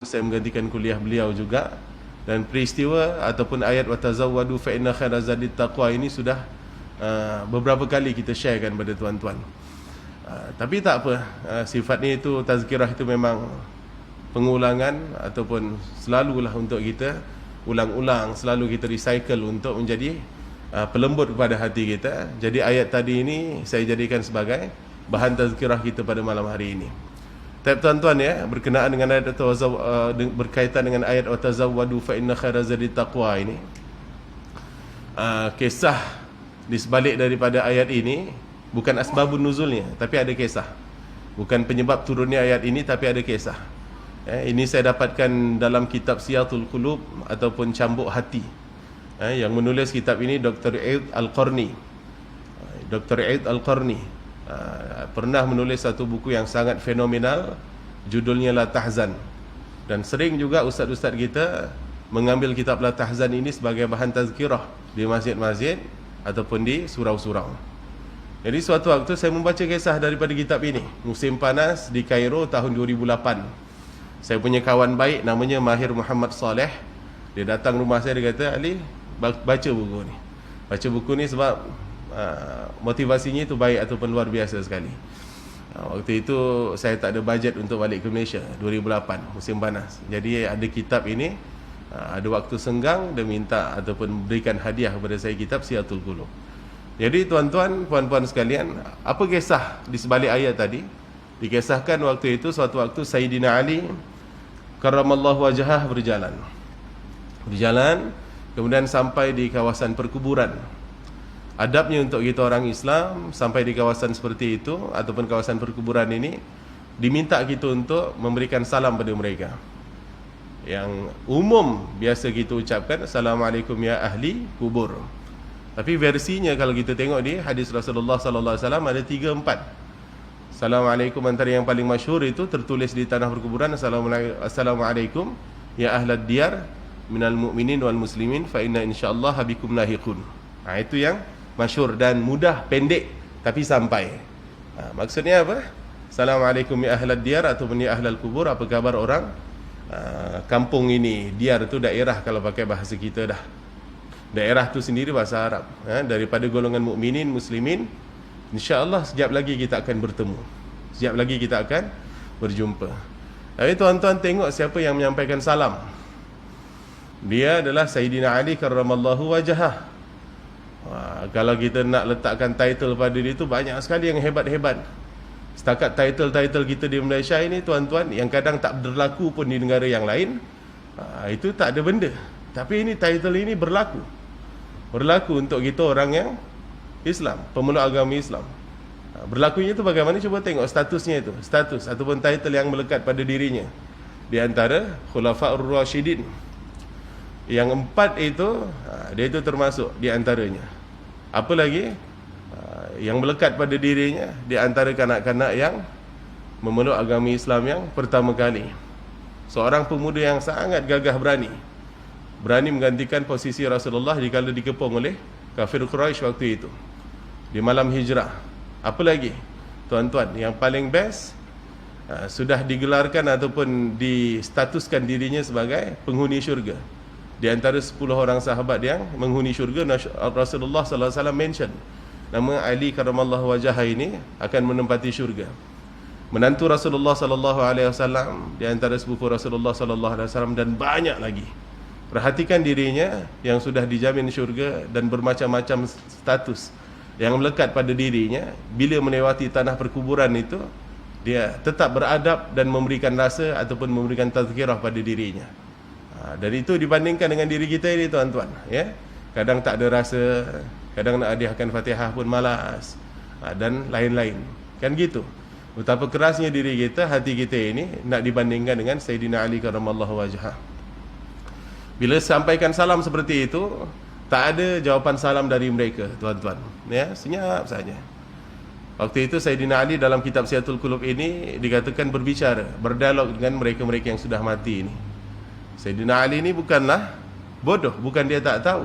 Saya menggantikan kuliah beliau juga, dan peristiwa ataupun ayat watazawwadu fa inna khairaz zadit taqwa ini sudah beberapa kali kita sharekan pada tuan-tuan. Tapi tak apa, sifatnya itu tazkirah itu memang pengulangan ataupun selalulah untuk kita ulang-ulang, selalu kita recycle untuk menjadi pelembut kepada hati kita. Jadi ayat tadi ini saya jadikan sebagai bahan tazkirah kita pada malam hari ini. Tapi tuan-tuan ya, berkenaan dengan ayat berkaitan dengan ayat watazawwadu fa inna khairaz zadit taqwa ini, kisah di sebalik daripada ayat ini bukan asbabun nuzulnya, tapi ada kisah. Bukan penyebab turunnya ayat ini, tapi ada kisah. Ini saya dapatkan dalam kitab Siyatul Qulub ataupun Cambuk Hati. Yang menulis kitab ini Dr. Aid Al-Qarni. Dr. Aid Al-Qarni pernah menulis satu buku yang sangat fenomenal, judulnya La Tahzan. Dan sering juga ustaz-ustaz kita mengambil kitab La Tahzan ini sebagai bahan tazkirah di masjid-masjid ataupun di surau-surau. Jadi suatu waktu saya membaca kisah daripada kitab ini, musim panas di Kairo tahun 2008. Saya punya kawan baik namanya Mahir Muhammad Saleh. Dia datang rumah saya, dia kata, "Ali, baca buku ni. Baca buku ni sebab motivasinya itu baik ataupun luar biasa sekali." Waktu itu saya tak ada bajet untuk balik ke Malaysia, 2008 musim panas. Jadi ada kitab ini, ada waktu senggang, dia minta ataupun berikan hadiah kepada saya kitab Siyatul Qulub. Jadi tuan-tuan, puan-puan sekalian, apa kisah di sebalik ayat tadi? Dikisahkan waktu itu, suatu waktu Sayyidina Ali karramallahu wajhah berjalan, kemudian sampai di kawasan perkuburan. Adabnya untuk kita orang Islam sampai di kawasan seperti itu ataupun kawasan perkuburan ini, diminta kita untuk memberikan salam pada mereka. Yang umum biasa kita ucapkan, Assalamualaikum ya ahli kubur. Tapi versinya kalau kita tengok di hadis Rasulullah sallallahu alaihi wasallam ada 3-4. Assalamualaikum antara yang paling masyhur itu tertulis di tanah perkuburan, Assalamualaikum ya ahlad diyar minal mu'minin wal muslimin fa inna insyaallah bikum lahiqun. Itu yang masyhur dan mudah, pendek tapi sampai. Maksudnya apa? Assalamualaikum ya ahlad diyar ataupun ya ahlal kubur, apa kabar orang kampung ini. Diyar itu daerah kalau pakai bahasa kita dah. Daerah tu sendiri bahasa Arab. Daripada golongan mukminin, muslimin, insya-Allah sekejap lagi kita akan bertemu. Sekejap lagi kita akan berjumpa. Tapi tuan-tuan tengok siapa yang menyampaikan salam. Dia adalah Sayyidina Ali karramallahu wajhah. Kalau kita nak letakkan title pada dia tu, banyak sekali yang hebat-hebat. Setakat title-title kita di Malaysia ini tuan-tuan, yang kadang tak berlaku pun di negara yang lain, itu tak ada benda. Tapi ini title ini berlaku untuk kita orang yang Islam, pemeluk agama Islam. Berlakunya itu bagaimana? Cuba tengok statusnya itu, status ataupun title yang melekat pada dirinya. Di antara Khulafaur Rasyidin, yang 4 itu, dia itu termasuk di antaranya. Apa lagi? Yang melekat pada dirinya di antara kanak-kanak yang memeluk agama Islam yang pertama kali. Seorang pemuda yang sangat gagah berani menggantikan posisi Rasulullah dikala dikepung oleh kafir Quraisy waktu itu di malam hijrah. Apa lagi tuan-tuan, yang paling best, sudah digelarkan ataupun distatuskan dirinya sebagai penghuni syurga. Di antara 10 orang sahabat yang menghuni syurga, Rasulullah sallallahu alaihi wasallam mention nama Ali karramallahu wajhah ini akan menempati syurga. Menantu Rasulullah sallallahu alaihi wasallam di antara sepupu Rasulullah sallallahu alaihi wasallam, dan banyak lagi. Perhatikan dirinya yang sudah dijamin syurga dan bermacam-macam status yang melekat pada dirinya. Bila melewati tanah perkuburan itu, dia tetap beradab dan memberikan rasa ataupun memberikan tazkirah pada dirinya. Dan itu dibandingkan dengan diri kita ini tuan-tuan, ya. Kadang tak ada rasa, kadang nak hadiahkan Fatihah pun malas, dan lain-lain. Kan gitu. Betapa kerasnya diri kita, hati kita ini nak dibandingkan dengan Sayyidina Ali karramallahu wajhah. Bila sampaikan salam seperti itu, tak ada jawapan salam dari mereka, tuan-tuan. Ya, senyap saja. Waktu itu Sayyidina Ali dalam kitab Siyatul Qulub ini dikatakan berbicara, berdialog dengan mereka-mereka yang sudah mati ini. Sayyidina Ali ini bukanlah bodoh, bukan dia tak tahu.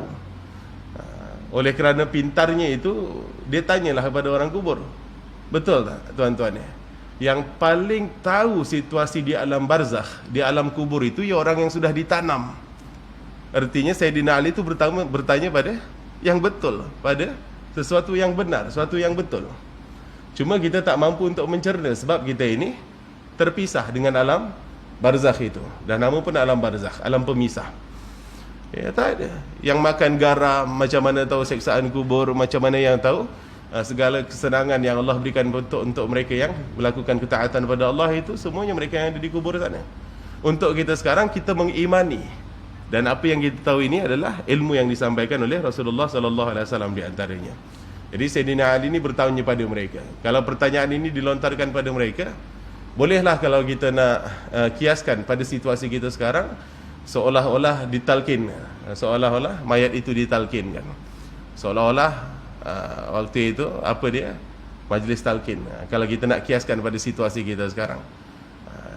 Oleh kerana pintarnya itu, dia tanyalah kepada orang kubur. Betul tak tuan-tuan ya? Yang paling tahu situasi di alam barzakh, di alam kubur itu ya orang yang sudah ditanam. Artinya Sayyidina Ali itu bertanya pada yang betul, pada sesuatu yang benar, sesuatu yang betul. Cuma kita tak mampu untuk mencerna sebab kita ini terpisah dengan alam barzakh itu. Dan nama pun alam barzakh, alam pemisah. Ya tak ada. Yang makan garam, macam mana tahu seksaan kubur, macam mana yang tahu segala kesenangan yang Allah berikan untuk mereka yang melakukan ketaatan pada Allah itu, semuanya mereka yang ada di kubur sana. Untuk kita sekarang, kita mengimani, dan apa yang kita tahu ini adalah ilmu yang disampaikan oleh Rasulullah SAW di antaranya. Jadi Sayyidina Ali ini bertanya pada mereka. Kalau pertanyaan ini dilontarkan pada mereka, bolehlah kalau kita nak kiaskan pada situasi kita sekarang, seolah-olah ditalkin, seolah-olah mayat itu ditalkinkan, seolah-olah waktu itu apa dia, majlis talqin. Kalau kita nak kiaskan pada situasi kita sekarang,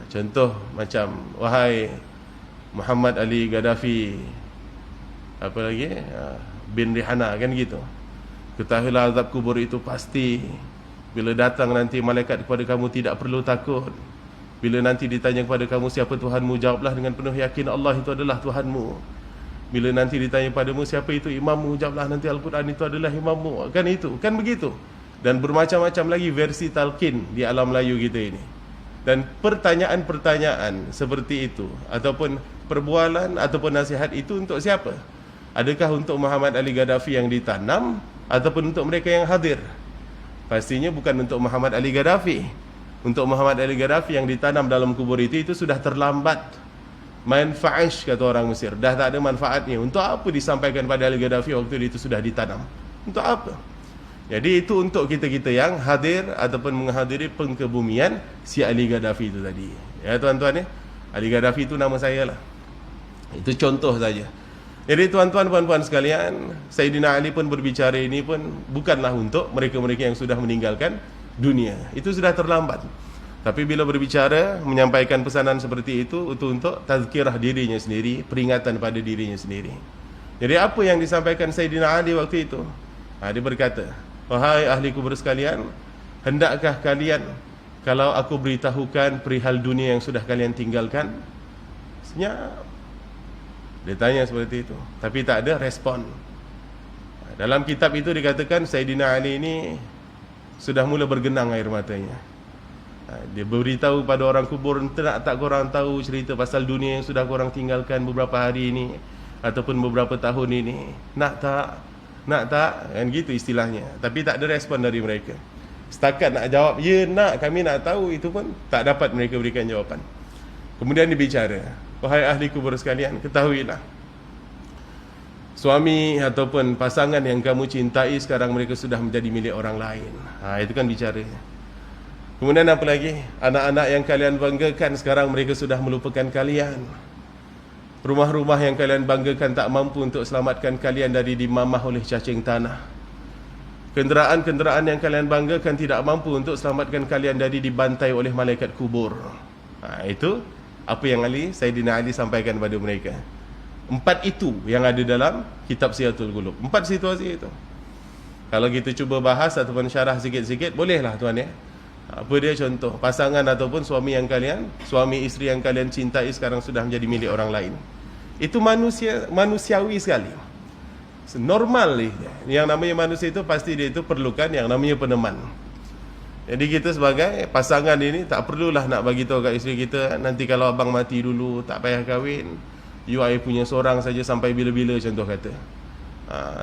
contoh macam wahai Muhammad Ali Gaddafi apa lagi bin Rihana, kan gitu, ketahuilah azab kubur itu pasti. Bila datang nanti malaikat kepada kamu, tidak perlu takut. Bila nanti ditanya kepada kamu siapa Tuhanmu, jawablah dengan penuh yakin Allah itu adalah Tuhanmu. Bila nanti ditanya padamu siapa itu imammu, jawablah nanti Al-Quran itu adalah imammu. Kan itu, kan begitu. Dan bermacam-macam lagi versi talqin di alam Melayu kita ini. Dan pertanyaan-pertanyaan seperti itu, ataupun perbualan ataupun nasihat itu untuk siapa? Adakah untuk Muhammad Ali Gaddafi yang ditanam, ataupun untuk mereka yang hadir? Pastinya bukan untuk Muhammad Ali Gaddafi. Untuk Muhammad Ali Gaddafi yang ditanam dalam kubur itu sudah terlambat. Manfa'ash, kata orang Mesir, dah tak ada manfaatnya. Untuk apa disampaikan pada Ali Gaddafi waktu itu sudah ditanam? Untuk apa? Jadi itu untuk kita-kita yang hadir ataupun menghadiri pengkebumian si Ali Gaddafi itu tadi. Ya tuan-tuan ya, Ali Gaddafi itu nama saya lah. Itu contoh saja. Jadi tuan-tuan, puan-puan sekalian, Sayyidina Ali pun berbicara ini pun bukanlah untuk mereka-mereka yang sudah meninggalkan dunia. Itu sudah terlambat. Tapi bila berbicara, menyampaikan pesanan seperti itu untuk tazkirah dirinya sendiri, peringatan pada dirinya sendiri. Jadi apa yang disampaikan Sayyidina Ali waktu itu? Dia berkata, wahai ahli kubur sekalian, hendakkah kalian kalau aku beritahukan perihal dunia yang sudah kalian tinggalkan? Senyap. Dia tanya seperti itu, tapi tak ada respon. Dalam kitab itu dikatakan Sayyidina Ali ini sudah mula bergenang air matanya. Dia beritahu pada orang kubur, nak tak korang tahu cerita pasal dunia yang sudah korang tinggalkan beberapa hari ini ataupun beberapa tahun ini? Nak tak? Nak tak? Kan gitu istilahnya. Tapi tak ada respon dari mereka. Setakat nak jawab, ya nak, kami nak tahu, itu pun tak dapat mereka berikan jawapan. Kemudian dibicara, wahai ahli kubur sekalian, ketahuilah, suami ataupun pasangan yang kamu cintai sekarang mereka sudah menjadi milik orang lain. Itu kan bicara. Kemudian apa lagi? Anak-anak yang kalian banggakan sekarang mereka sudah melupakan kalian. Rumah-rumah yang kalian banggakan tak mampu untuk selamatkan kalian dari dimamah oleh cacing tanah. Kenderaan-kenderaan yang kalian banggakan tidak mampu untuk selamatkan kalian dari dibantai oleh malaikat kubur. Itu apa yang Sayyidina Ali sampaikan kepada mereka. 4 itu yang ada dalam kitab Siyatul Qulub. 4 situasi itu. Kalau kita cuba bahas ataupun syarah sikit-sikit, bolehlah tuan ya. Apa dia contoh? Pasangan ataupun suami isteri yang kalian cintai sekarang sudah menjadi milik orang lain. Itu manusiawi sekali. Normal ni. Yang namanya manusia itu pasti dia itu perlukan yang namanya peneman. Jadi kita sebagai pasangan ini tak perlulah nak bagi tahu kat isteri kita, nanti kalau abang mati dulu tak payah kahwin, you I punya seorang saja sampai bila-bila, contoh kata.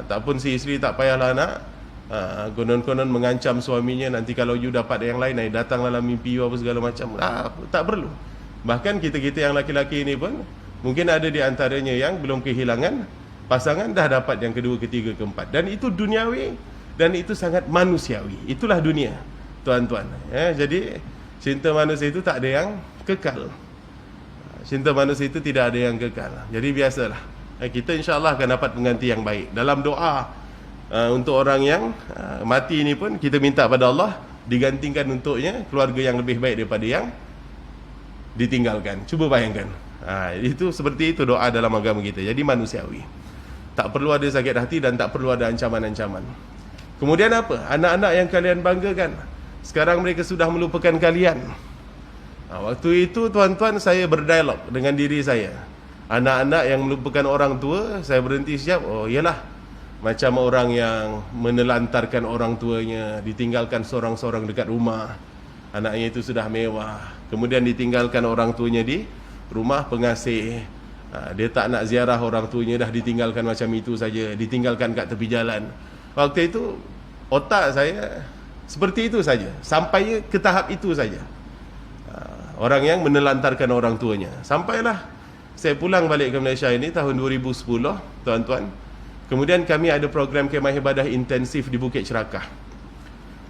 Tak pun si isteri tak payahlah nak konon-konon mengancam suaminya, nanti kalau you dapat yang lain, datang dalam mimpi you apa segala macam. Tak perlu. Bahkan kita-kita yang laki-laki ini pun mungkin ada di antaranya yang belum kehilangan pasangan, dah dapat yang kedua, ketiga, keempat. Dan itu duniawi dan itu sangat manusiawi. Itulah dunia, tuan-tuan. Jadi cinta manusia itu tak ada yang kekal. Cinta manusia itu tidak ada yang kekal. Jadi biasalah, kita insya-Allah akan dapat pengganti yang baik. Dalam doa untuk orang yang mati ini pun kita minta pada Allah digantikan untuknya keluarga yang lebih baik daripada yang ditinggalkan. Cuba bayangkan. Itu seperti itu doa dalam agama kita. Jadi manusiawi. Tak perlu ada sakit hati dan tak perlu ada ancaman-ancaman. Kemudian apa? Anak-anak yang kalian banggakan sekarang mereka sudah melupakan kalian. Waktu itu tuan-tuan, saya berdialog dengan diri saya. Anak-anak yang melupakan orang tua, saya berhenti siap. Oh iyalah, macam orang yang menelantarkan orang tuanya, ditinggalkan seorang-seorang dekat rumah. Anaknya itu sudah mewah, kemudian ditinggalkan orang tuanya di rumah pengasih. Dia tak nak ziarah orang tuanya, dah ditinggalkan macam itu saja, ditinggalkan kat tepi jalan. Waktu itu otak saya seperti itu saja, sampai ke tahap itu saja. Orang yang menelantarkan orang tuanya. Sampailah saya pulang balik ke Malaysia ini tahun 2010, tuan-tuan. Kemudian kami ada program kemah ibadah intensif di Bukit Cerakah.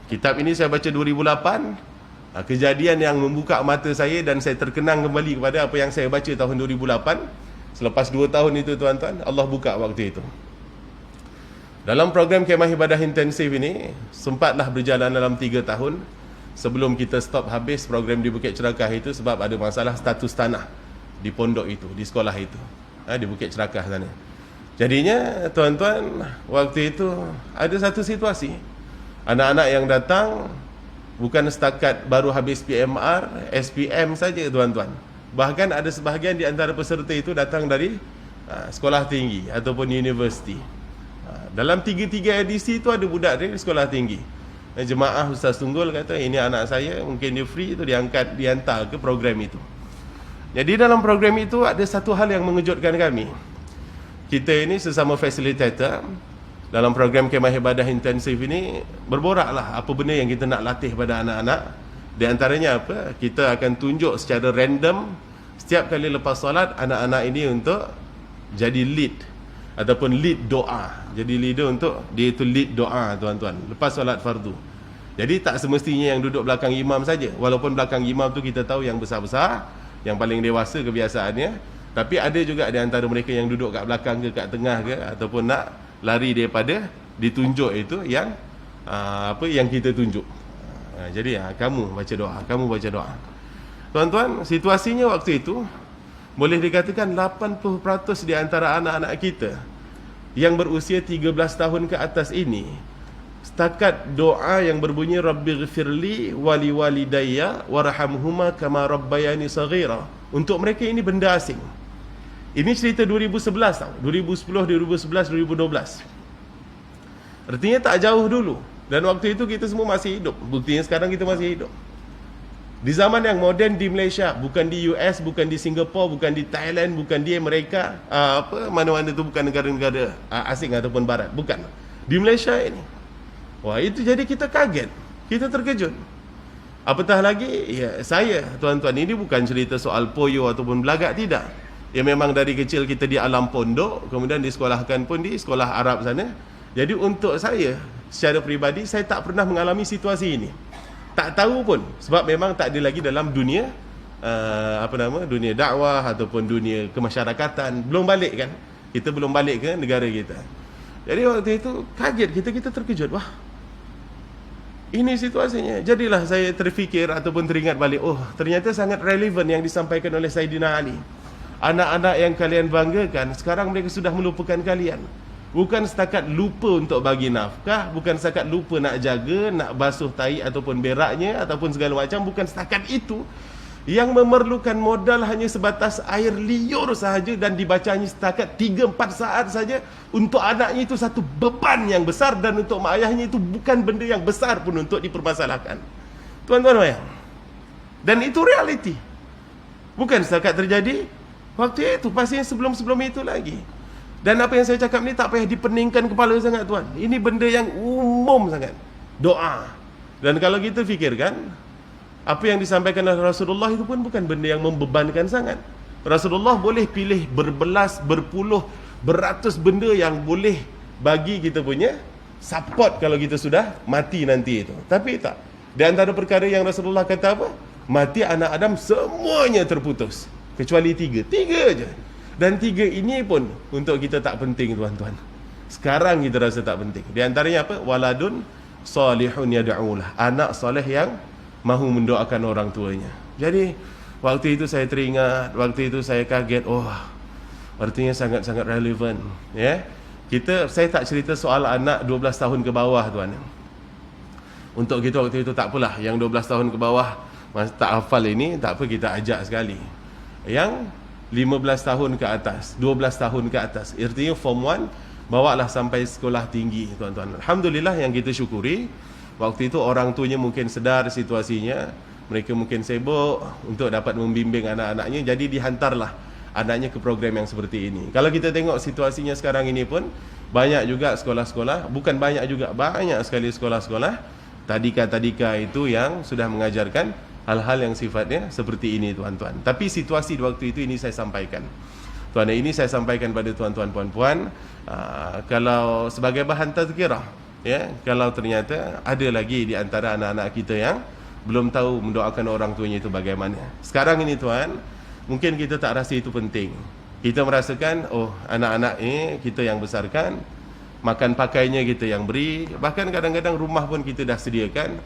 Kitab ini saya baca 2008. Kejadian yang membuka mata saya dan saya terkenang kembali kepada apa yang saya baca tahun 2008. Selepas 2 tahun itu, tuan-tuan, Allah buka waktu itu. Dalam program kemah ibadah intensif ini, sempatlah berjalan dalam 3 tahun sebelum kita stop habis program di Bukit Cerakah itu, sebab ada masalah status tanah di pondok itu, di sekolah itu, di Bukit Cerakah sana. Jadinya tuan-tuan, waktu itu ada satu situasi, anak-anak yang datang bukan setakat baru habis PMR, SPM saja, tuan-tuan. Bahkan ada sebahagian di antara peserta itu datang dari sekolah tinggi ataupun universiti. Dalam 3 edisi itu ada budak dari sekolah tinggi. Jemaah Ustaz Tunggul kata, ini anak saya, mungkin dia free, itu dihantar ke program itu. Jadi dalam program itu ada satu hal yang mengejutkan kami. Kita ini sesama facilitator dalam program kemah ibadah intensif ini, berboraklah apa benda yang kita nak latih pada anak-anak. Di antaranya apa? Kita akan tunjuk secara random setiap kali lepas solat anak-anak ini untuk jadi lead ataupun lead doa. Jadi leader untuk dia itu lead doa, tuan-tuan, lepas solat fardu. Jadi tak semestinya yang duduk belakang imam saja. Walaupun belakang imam tu kita tahu yang besar-besar, yang paling dewasa kebiasaannya, tapi ada juga di antara mereka yang duduk kat belakang ke kat tengah ke, ataupun nak lari daripada ditunjuk itu yang apa yang kita tunjuk. Jadi kamu baca doa, kamu baca doa. Tuan-tuan, situasinya waktu itu boleh dikatakan 80% di antara anak-anak kita yang berusia 13 tahun ke atas ini, setakat doa yang berbunyi Rabbighfirli wali walidayya warhamhuma kama rabbayani saghira, untuk mereka ini benda asing. Ini cerita 2011 tau, 2010, 2011, 2012. Artinya tak jauh dulu. Dan waktu itu kita semua masih hidup. Buktinya sekarang kita masih hidup. Di zaman yang moden di Malaysia, bukan di US, bukan di Singapura, bukan di Thailand, bukan di Amerika, mana-mana itu bukan negara-negara asing ataupun barat, bukan. Di Malaysia ini. Wah, itu jadi kita kaget, kita terkejut. Apatah lagi, ya saya, tuan-tuan, ini bukan cerita soal poyo ataupun belagak, tidak. Ya memang dari kecil kita di alam pondok, kemudian disekolahkan pun di sekolah Arab sana. Jadi untuk saya, secara peribadi, saya tak pernah mengalami situasi ini. Tak tahu pun, sebab memang tak ada lagi dalam dunia dunia dakwah ataupun dunia kemasyarakatan. Belum balik kan, kita belum balik ke negara kita. Jadi waktu itu kaget kita terkejut. Wah, ini situasinya. Jadilah saya terfikir ataupun teringat balik, oh ternyata sangat relevan yang disampaikan oleh Saidina Ali. Anak-anak yang kalian banggakan, sekarang mereka sudah melupakan kalian. Bukan setakat lupa untuk bagi nafkah, bukan setakat lupa nak jaga, nak basuh tai ataupun beraknya, ataupun segala macam. Bukan setakat itu. Yang memerlukan modal hanya sebatas air liur sahaja, dan dibacanya setakat 3-4 saat saja. Untuk anaknya itu satu beban yang besar, dan untuk mak ayahnya itu bukan benda yang besar pun untuk dipermasalahkan. Tuan-tuan bayang. Dan itu realiti. Bukan setakat terjadi waktu itu, pastinya sebelum-sebelum itu lagi. Dan apa yang saya cakap ni tak payah dipeningkan kepala sangat, tuan. Ini benda yang umum sangat. Doa. Dan kalau kita fikirkan, apa yang disampaikan oleh Rasulullah itu pun bukan benda yang membebankan sangat. Rasulullah boleh pilih berbelas, berpuluh, beratus benda yang boleh bagi kita punya support kalau kita sudah mati nanti itu. Tapi tak. Di antara perkara yang Rasulullah kata apa? Mati anak Adam semuanya terputus. Kecuali 3. 3 je. Dan 3 ini pun untuk kita tak penting, tuan-tuan. Sekarang kita rasa tak penting. Di antaranya apa? Waladun salihun yad'ulah. Anak soleh yang mahu mendoakan orang tuanya. Jadi waktu itu saya teringat, waktu itu saya kaget. Oh, artinya sangat-sangat relevan, ya. Saya tak cerita soal anak 12 tahun ke bawah, tuan. Untuk kita waktu itu tak apalah, yang 12 tahun ke bawah tak hafal ini, tak apa, kita ajak sekali. Yang 15 tahun ke atas, 12 tahun ke atas, artinya form 1 bawalah sampai sekolah tinggi, tuan-tuan. Alhamdulillah, yang kita syukuri, waktu itu orang tuanya mungkin sedar situasinya, mereka mungkin sibuk untuk dapat membimbing anak-anaknya, jadi dihantarlah anaknya ke program yang seperti ini. Kalau kita tengok situasinya sekarang ini pun, banyak juga sekolah-sekolah, bukan banyak juga, banyak sekali sekolah-sekolah, tadika-tadika itu yang sudah mengajarkan hal-hal yang sifatnya seperti ini, tuan-tuan. Tapi situasi di waktu itu ini saya sampaikan. Tuan, ini saya sampaikan pada tuan-tuan puan-puan, kalau sebagai bahan tazkirah, ya, kalau ternyata ada lagi di antara anak-anak kita yang belum tahu mendoakan orang tuanya itu bagaimana. Sekarang ini, tuan, mungkin kita tak rasa itu penting. Kita merasakan, oh, anak-anak ini kita yang besarkan, makan pakainya kita yang beri, bahkan kadang-kadang rumah pun kita dah sediakan.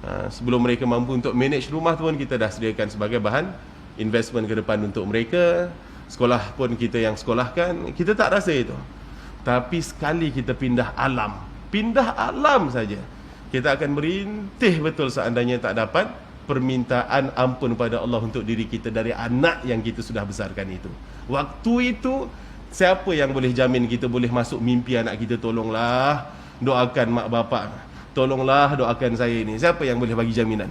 Sebelum mereka mampu untuk manage rumah tu pun kita dah sediakan sebagai bahan investment ke depan untuk mereka. Sekolah pun kita yang sekolahkan. Kita tak rasa itu. Tapi sekali kita pindah alam saja, kita akan merintih betul seandainya tak dapat permintaan ampun pada Allah untuk diri kita dari anak yang kita sudah besarkan itu. Waktu itu, siapa yang boleh jamin kita boleh masuk mimpi anak kita, tolonglah doakan mak bapak, tolonglah doakan saya ini? Siapa yang boleh bagi jaminan?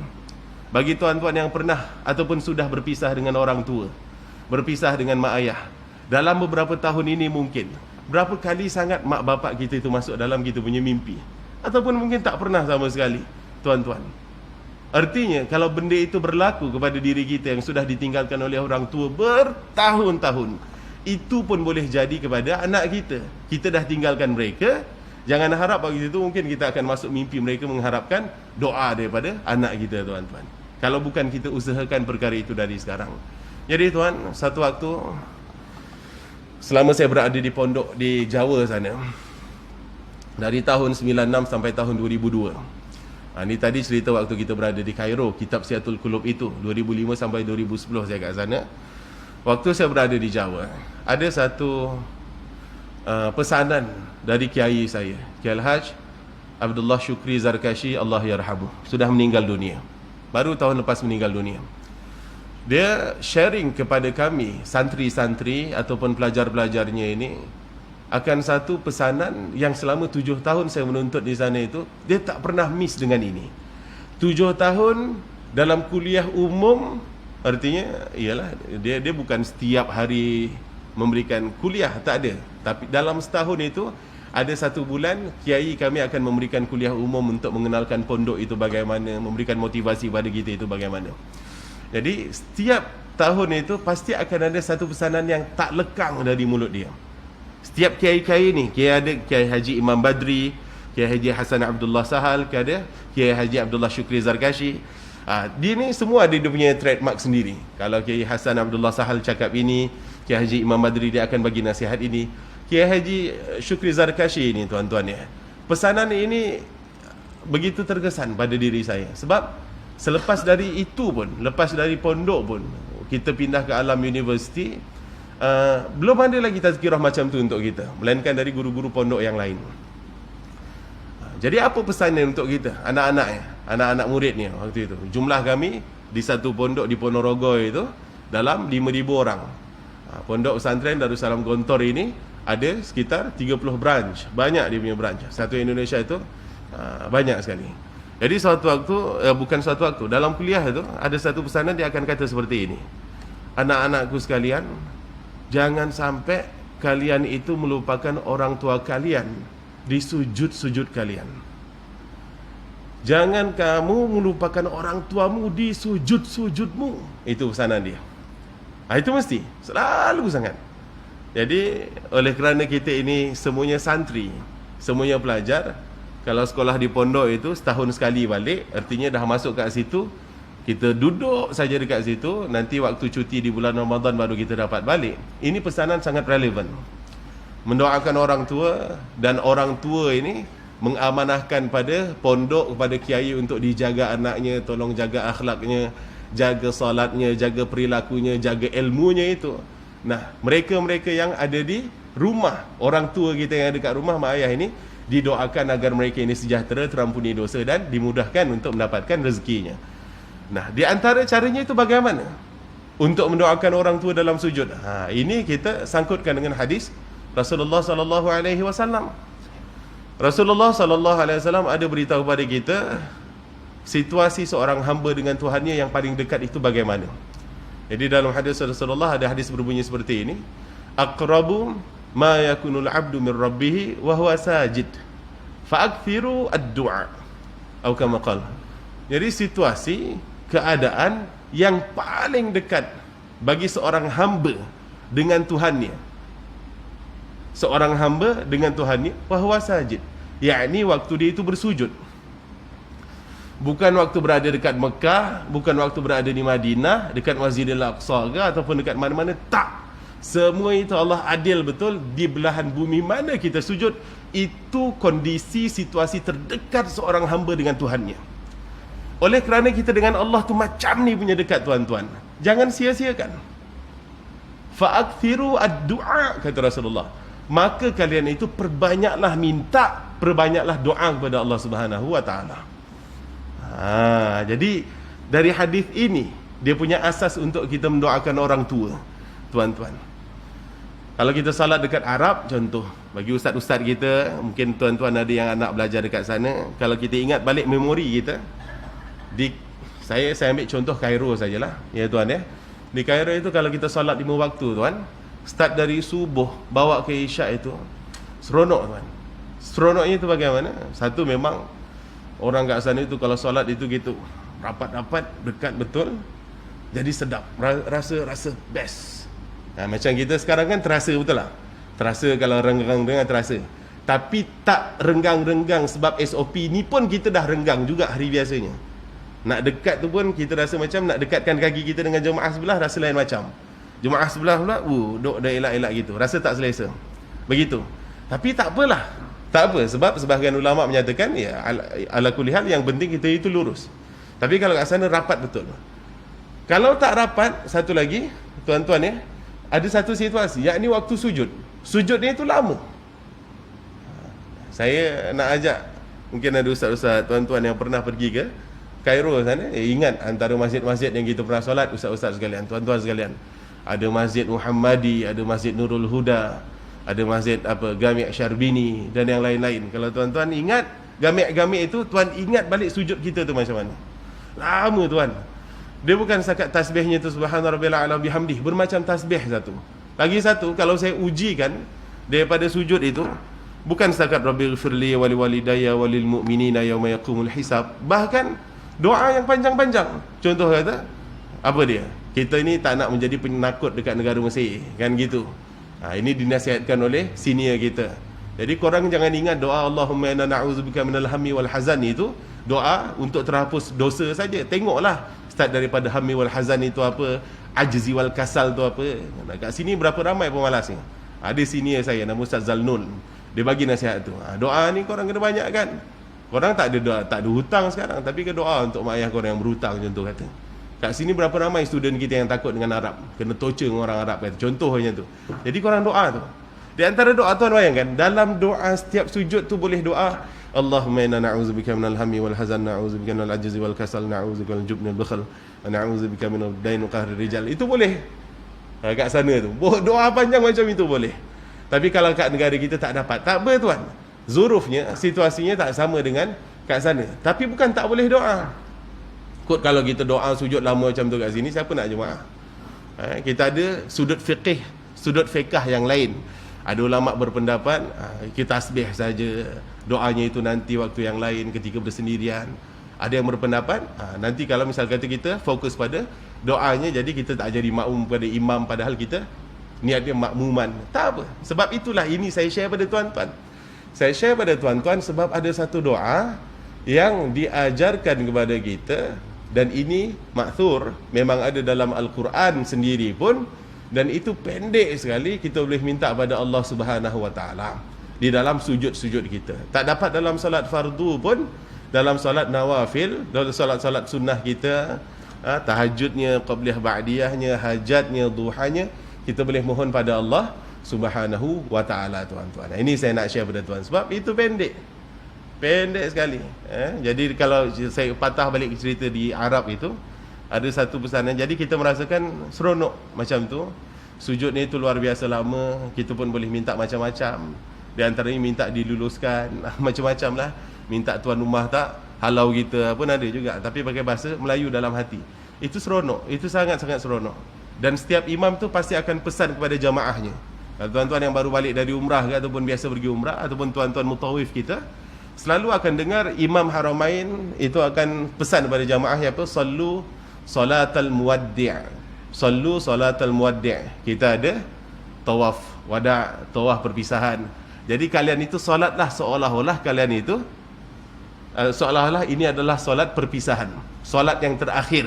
Bagi tuan-tuan yang pernah ataupun sudah berpisah dengan orang tua, berpisah dengan mak ayah, dalam beberapa tahun ini mungkin, berapa kali sangat mak bapak kita itu masuk dalam kita punya mimpi? Ataupun mungkin tak pernah sama sekali, tuan-tuan. Artinya, kalau benda itu berlaku kepada diri kita yang sudah ditinggalkan oleh orang tua bertahun-tahun, itu pun boleh jadi kepada anak kita. Kita dah tinggalkan mereka, jangan harap waktu itu mungkin kita akan masuk mimpi mereka mengharapkan doa daripada anak kita, tuan-tuan. Kalau bukan kita usahakan perkara itu dari sekarang. Jadi, tuan, satu waktu, selama saya berada di pondok di Jawa sana, dari tahun 96 sampai tahun 2002. Ini tadi cerita waktu kita berada di Cairo, kitab Siatul Qulub itu, 2005 sampai 2010 saya kat sana. Waktu saya berada di Jawa, ada satu pesanan dari kiai saya, Kiai Al-Haj Abdullah Syukri Zarkashi, Allah yarhamu, sudah meninggal dunia. Baru tahun lepas meninggal dunia. Dia sharing kepada kami, santri-santri ataupun pelajar-pelajarnya ini, akan satu pesanan yang selama 7 tahun saya menuntut di sana itu, dia tak pernah miss dengan ini. 7 tahun dalam kuliah umum, artinya ialah dia bukan setiap hari memberikan kuliah, tak ada. Tapi dalam setahun itu ada 1 bulan kiai kami akan memberikan kuliah umum untuk mengenalkan pondok itu bagaimana, memberikan motivasi pada kita itu bagaimana. Jadi setiap tahun itu pasti akan ada satu pesanan yang tak lekang dari mulut dia. Setiap kiai-kiai ni, ada Kiai Haji Imam Badri, Kiai Haji Hasan Abdullah Sahal, ada Kiai Haji Abdullah Syukri Zarkashi. Dia ni semua ada dia punya trademark sendiri. Kalau Kiai Hasan Abdullah Sahal cakap ini, Kiai Haji Imam Badri dia akan bagi nasihat ini. Kiai Haji Syukri Zarkashi ini, tuan-tuan ya, pesanan ini begitu terkesan pada diri saya. Sebab selepas dari itu pun, lepas dari pondok pun, kita pindah ke alam universiti, belum ada lagi tazkirah macam tu untuk kita, melainkan dari guru-guru pondok yang lain. Jadi apa pesannya untuk kita, anak-anak muridnya waktu itu? Jumlah kami di satu pondok di Ponorogo itu dalam 5,000 orang. Pondok pesantren Darussalam Gontor ini ada sekitar 30 branch. Banyak dia punya branch. Satu Indonesia itu banyak sekali. Jadi suatu waktu dalam kuliah itu ada satu pesanan dia akan kata seperti ini: anak-anakku sekalian, jangan sampai kalian itu melupakan orang tua kalian di sujud-sujud kalian. Jangan kamu melupakan orang tuamu di sujud-sujudmu. Itu pesanan dia. Itu mesti, selalu sangat. Jadi, oleh kerana kita ini semuanya santri, semuanya pelajar, kalau sekolah di pondok itu setahun sekali balik, artinya dah masuk kat situ, kita duduk saja dekat situ, nanti waktu cuti di bulan Ramadan baru kita dapat balik. Ini pesanan sangat relevan. Mendoakan orang tua, dan orang tua ini mengamanahkan pada pondok, kepada kiai untuk dijaga anaknya, tolong jaga akhlaknya, jaga solatnya, jaga perilakunya, jaga ilmunya itu. Nah, mereka-mereka yang ada di rumah, orang tua kita yang ada kat rumah, mak ayah ini, didoakan agar mereka ini sejahtera, terampuni dosa dan dimudahkan untuk mendapatkan rezekinya. Nah, di antara caranya itu bagaimana? Untuk mendoakan orang tua dalam sujud. Ini kita sangkutkan dengan hadis Rasulullah sallallahu alaihi wasallam. Rasulullah sallallahu alaihi wasallam ada beritahu kepada kita situasi seorang hamba dengan Tuhannya yang paling dekat itu bagaimana. Jadi dalam hadis Rasulullah ada hadis berbunyi seperti ini, aqrabu ma yakunul abdu min rabbih wa huwa sajid fa'akthiru ad-du'a atau kama qala. Jadi situasi keadaan yang paling dekat bagi seorang hamba dengan Tuhannya, seorang hamba dengan Tuhannya wa huwa sajid, yakni waktu dia itu bersujud. Bukan waktu berada dekat Mekah, bukan waktu berada di Madinah, dekat Masjidil Aqsa ke, ataupun dekat mana-mana. Tak. Semua itu Allah adil betul. Di belahan bumi mana kita sujud, itu kondisi situasi terdekat seorang hamba dengan Tuhannya. Oleh kerana kita dengan Allah tu macam ni punya dekat, tuan-tuan, jangan sia-siakan. Fa'akthiru ad-du'a, kata Rasulullah. Maka kalian itu perbanyaklah minta, perbanyaklah doa kepada Allah Subhanahu wa ta'ala. Jadi dari hadis ini dia punya asas untuk kita mendoakan orang tua, tuan-tuan. Kalau kita salat dekat Arab, contoh bagi ustaz-ustaz kita, mungkin tuan-tuan ada yang anak belajar dekat sana, kalau kita ingat balik memori kita, saya ambil contoh Kairo sajalah, ya tuan ya. Di Kairo itu kalau kita salat 5 waktu, tuan, start dari subuh bawa ke isyak itu seronok, tuan. Seronoknya itu bagaimana? Satu, memang orang kat sana itu kalau solat itu gitu, rapat-rapat, dekat betul, jadi sedap, rasa best. Macam kita sekarang kan terasa betul lah, terasa kalau renggang-renggang terasa, tapi tak renggang-renggang sebab SOP ni pun kita dah renggang juga hari biasanya. Nak dekat tu pun kita rasa macam nak dekatkan kaki kita dengan jemaah sebelah, rasa lain macam. Jemaah sebelah pula, duk dah elak-elak gitu, rasa tak selesa. Begitu. Tapi tak apalah. Tak apa, sebab sebahagian ulama menyatakan ya ala kulli hal yang penting kita itu lurus. Tapi kalau kat sana rapat betul. Kalau tak rapat, satu lagi, tuan-tuan ya, ada satu situasi, yakni waktu sujud. Sujud ni itu lama. Saya nak ajak, mungkin ada ustaz-ustaz, tuan-tuan yang pernah pergi ke Kairo sana, ingat antara masjid-masjid yang kita pernah solat, ustaz-ustaz sekalian, tuan-tuan sekalian. Ada Masjid Muhammadi, ada Masjid Nurul Huda, ada masjid Gami' Syarbini dan yang lain-lain. Kalau tuan-tuan ingat Gami' itu, tuan ingat balik sujud kita tu macam mana. Lama, tuan. Dia bukan setakat tasbihnya tu subhana rabbil a'la bihamdih, bermacam tasbih satu. Lagi satu, kalau saya ujikan daripada sujud itu, bukan setakat rabbighfirli wa liwalidayya wa lil mu'minina yauma yaqumul hisab, bahkan doa yang panjang-panjang. Contoh kata, apa dia? Kita ini tak nak menjadi penakut dekat negara Mesir, kan gitu. Ini dinasihatkan oleh senior kita. Jadi korang jangan ingat doa Allahumma inna na'udzubika minal hammi wal hazan itu doa untuk terhapus dosa saja. Tengoklah start daripada hammi wal hazan itu apa, ajzi wal kasal tu apa. Kat sini berapa ramai pemalasnya. Ada senior saya nama Ustaz Zalnul, dia bagi nasihat tu. Doa ni korang kena banyak kan. Korang tak ada doa, tak ada hutang sekarang, tapi ke doa untuk mak ayah korang yang berhutang, contoh kata. Kat sini berapa ramai student kita yang takut dengan Arab, kena torture dengan orang Arab kata. Contohnya tu. Jadi korang doa tu. Di antara doa tuan bayangkan, dalam doa setiap sujud tu boleh doa Allahumma inna na'udzubika minal hammi wal hazan, na'udzubika minal ajzi wal kasal, na'udzubika minal jubni wal bukhl, wa na'udzubika minal dain wa qahri rijal. Itu boleh. Kat sana tu. Doa panjang macam itu boleh. Tapi kalau kat negara kita tak dapat, tak apa tuan. Zurufnya, situasinya tak sama dengan kat sana. Tapi bukan tak boleh doa. Kot kalau kita doa sujud lama macam tu kat sini, siapa nak jemaah? Kita ada sudut fiqh yang lain. Ada ulama berpendapat kita tasbih saja, doanya itu nanti waktu yang lain ketika bersendirian. Ada yang berpendapat nanti kalau misal kata kita fokus pada doanya, jadi kita tak jadi makmum pada imam, padahal kita niatnya makmuman. Tak apa. Sebab itulah ini saya share pada tuan-tuan. Saya share pada tuan-tuan sebab ada satu doa yang diajarkan kepada kita, dan ini maksur, memang ada dalam Al-Quran sendiri pun, dan itu pendek sekali. Kita boleh minta pada Allah Subhanahu Wa Taala di dalam sujud-sujud kita. Tak dapat dalam salat fardu pun, dalam salat nawafil, dalam salat-salat sunnah kita, tahajudnya, qabliyah, ba'diyahnya, hajatnya, duhanya, kita boleh mohon pada Allah Subhanahu wa ta'ala, tuan-tuan. Ini saya nak share pada tuan, sebab itu pendek sekali. Jadi kalau saya patah balik cerita di Arab itu, ada satu pesanan, jadi kita merasakan seronok macam tu. Sujud ni tu luar biasa lama, kita pun boleh minta macam-macam. Di antaranya minta diluluskan, macam-macam lah. Minta tuan rumah tak halau kita pun ada juga, tapi pakai bahasa Melayu dalam hati. Itu seronok, itu sangat-sangat seronok. Dan setiap imam tu pasti akan pesan kepada jamaahnya. Kalau tuan-tuan yang baru balik dari umrah ke, ataupun biasa pergi umrah, ataupun tuan-tuan mutawif kita, selalu akan dengar Imam Haramain itu akan pesan kepada jamaahnya apa? Sallu salatal muwaddi'. Sallu salatal muwaddi'. Kita ada tawaf wada', tawaf perpisahan. Jadi kalian itu solatlah seolah-olah kalian itu seolah-olah ini adalah solat perpisahan, solat yang terakhir,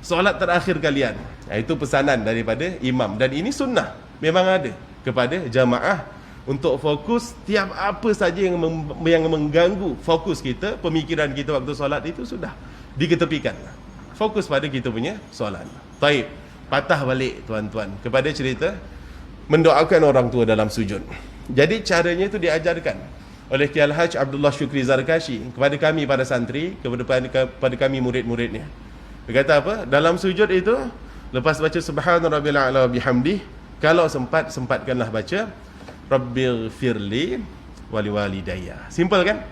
solat terakhir kalian. Itu pesanan daripada imam, dan ini sunnah, memang ada kepada jamaah untuk fokus tiap apa saja yang mengganggu fokus kita, pemikiran kita waktu solat itu sudah diketepikan. Fokus pada kita punya solat. Taib, patah balik tuan-tuan kepada cerita mendoakan orang tua dalam sujud. Jadi caranya itu diajarkan oleh Kiai Al-Haj Abdullah Syukri Zarkashi kepada kami para santri, kepada kami murid-muridnya. Dia kata apa? Dalam sujud itu, lepas baca Subhana Rabbil A'la bihamdih, kalau sempat, sempatkanlah baca Rabbighfirli wali walidayya. Simple kan?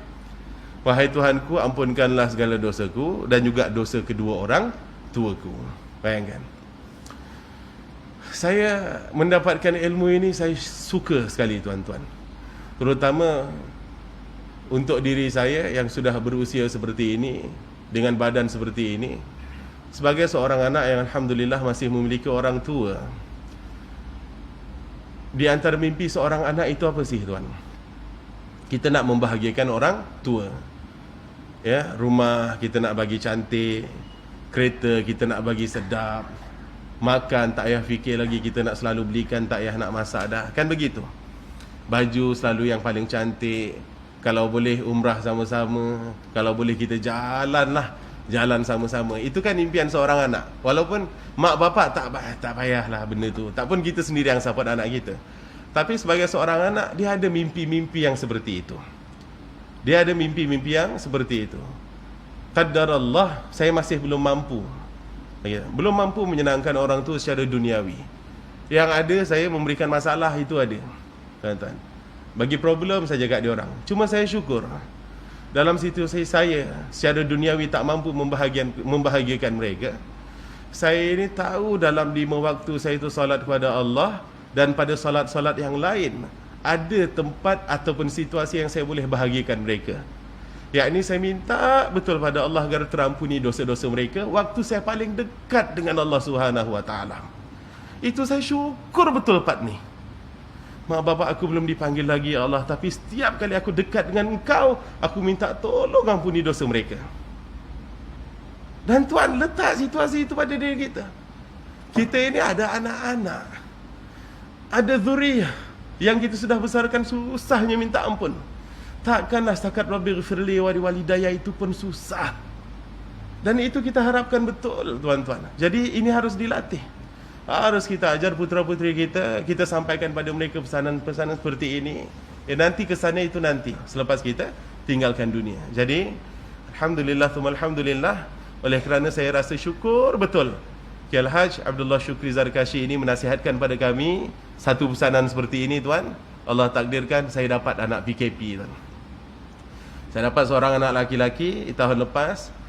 Wahai Tuhanku, ampunkanlah segala dosaku dan juga dosa kedua orang tuaku. Bayangkan. Saya mendapatkan ilmu ini, saya suka sekali tuan-tuan. Terutama untuk diri saya yang sudah berusia seperti ini, dengan badan seperti ini, sebagai seorang anak yang alhamdulillah masih memiliki orang tua. Di antara mimpi seorang anak itu apa sih tuan? Kita nak membahagiakan orang tua. Ya, rumah kita nak bagi cantik, kereta kita nak bagi sedap, makan tak payah fikir lagi kita nak selalu belikan, tak payah nak masak dah. Kan begitu. Baju selalu yang paling cantik. Kalau boleh umrah sama-sama, kalau boleh kita jalan sama-sama. Itu kan impian seorang anak. Walaupun mak bapak tak payahlah benda tu, tak pun kita sendiri yang support anak kita. Tapi sebagai seorang anak, dia ada mimpi-mimpi yang seperti itu. Dia ada mimpi-mimpi yang seperti itu. Qaddarallah, saya masih belum mampu. Belum mampu menyenangkan orang tu secara duniawi. Yang ada saya memberikan masalah, itu ada. Tuan-tuan, bagi problem saja kat dia orang. Cuma saya syukur dalam situasi saya secara duniawi tak mampu membahagiakan mereka. Saya ini tahu dalam 5 waktu saya itu salat kepada Allah, dan pada salat-salat yang lain ada tempat ataupun situasi yang saya boleh bahagiakan mereka. Yakni saya minta betul pada Allah agar terampuni dosa-dosa mereka waktu saya paling dekat dengan Allah Subhanahu wa taala. Itu saya syukur betul Pak ni. Mak bapak aku belum dipanggil lagi ya Allah, tapi setiap kali aku dekat dengan Engkau, aku minta tolong ampuni dosa mereka. Dan Tuhan letak situasi itu pada diri kita. Kita ini ada anak-anak, ada zuriyah yang kita sudah besarkan, susahnya minta ampun. Takkanlah setakat Rabbighfirli wali walidayya itu pun susah. Dan itu kita harapkan betul tuan-tuan. Jadi ini harus dilatih. Harus kita ajar putera-puteri kita, kita sampaikan pada mereka pesanan-pesanan seperti ini. Nanti kesannya itu nanti selepas kita tinggalkan dunia. Jadi alhamdulillah thumma alhamdulillah, oleh kerana saya rasa syukur betul Kiai Al-Haj Abdullah Syukri Zarkashi ini menasihatkan pada kami satu pesanan seperti ini tuan. Allah takdirkan saya dapat anak PKP tuan. Saya dapat seorang anak laki-laki tahun lepas.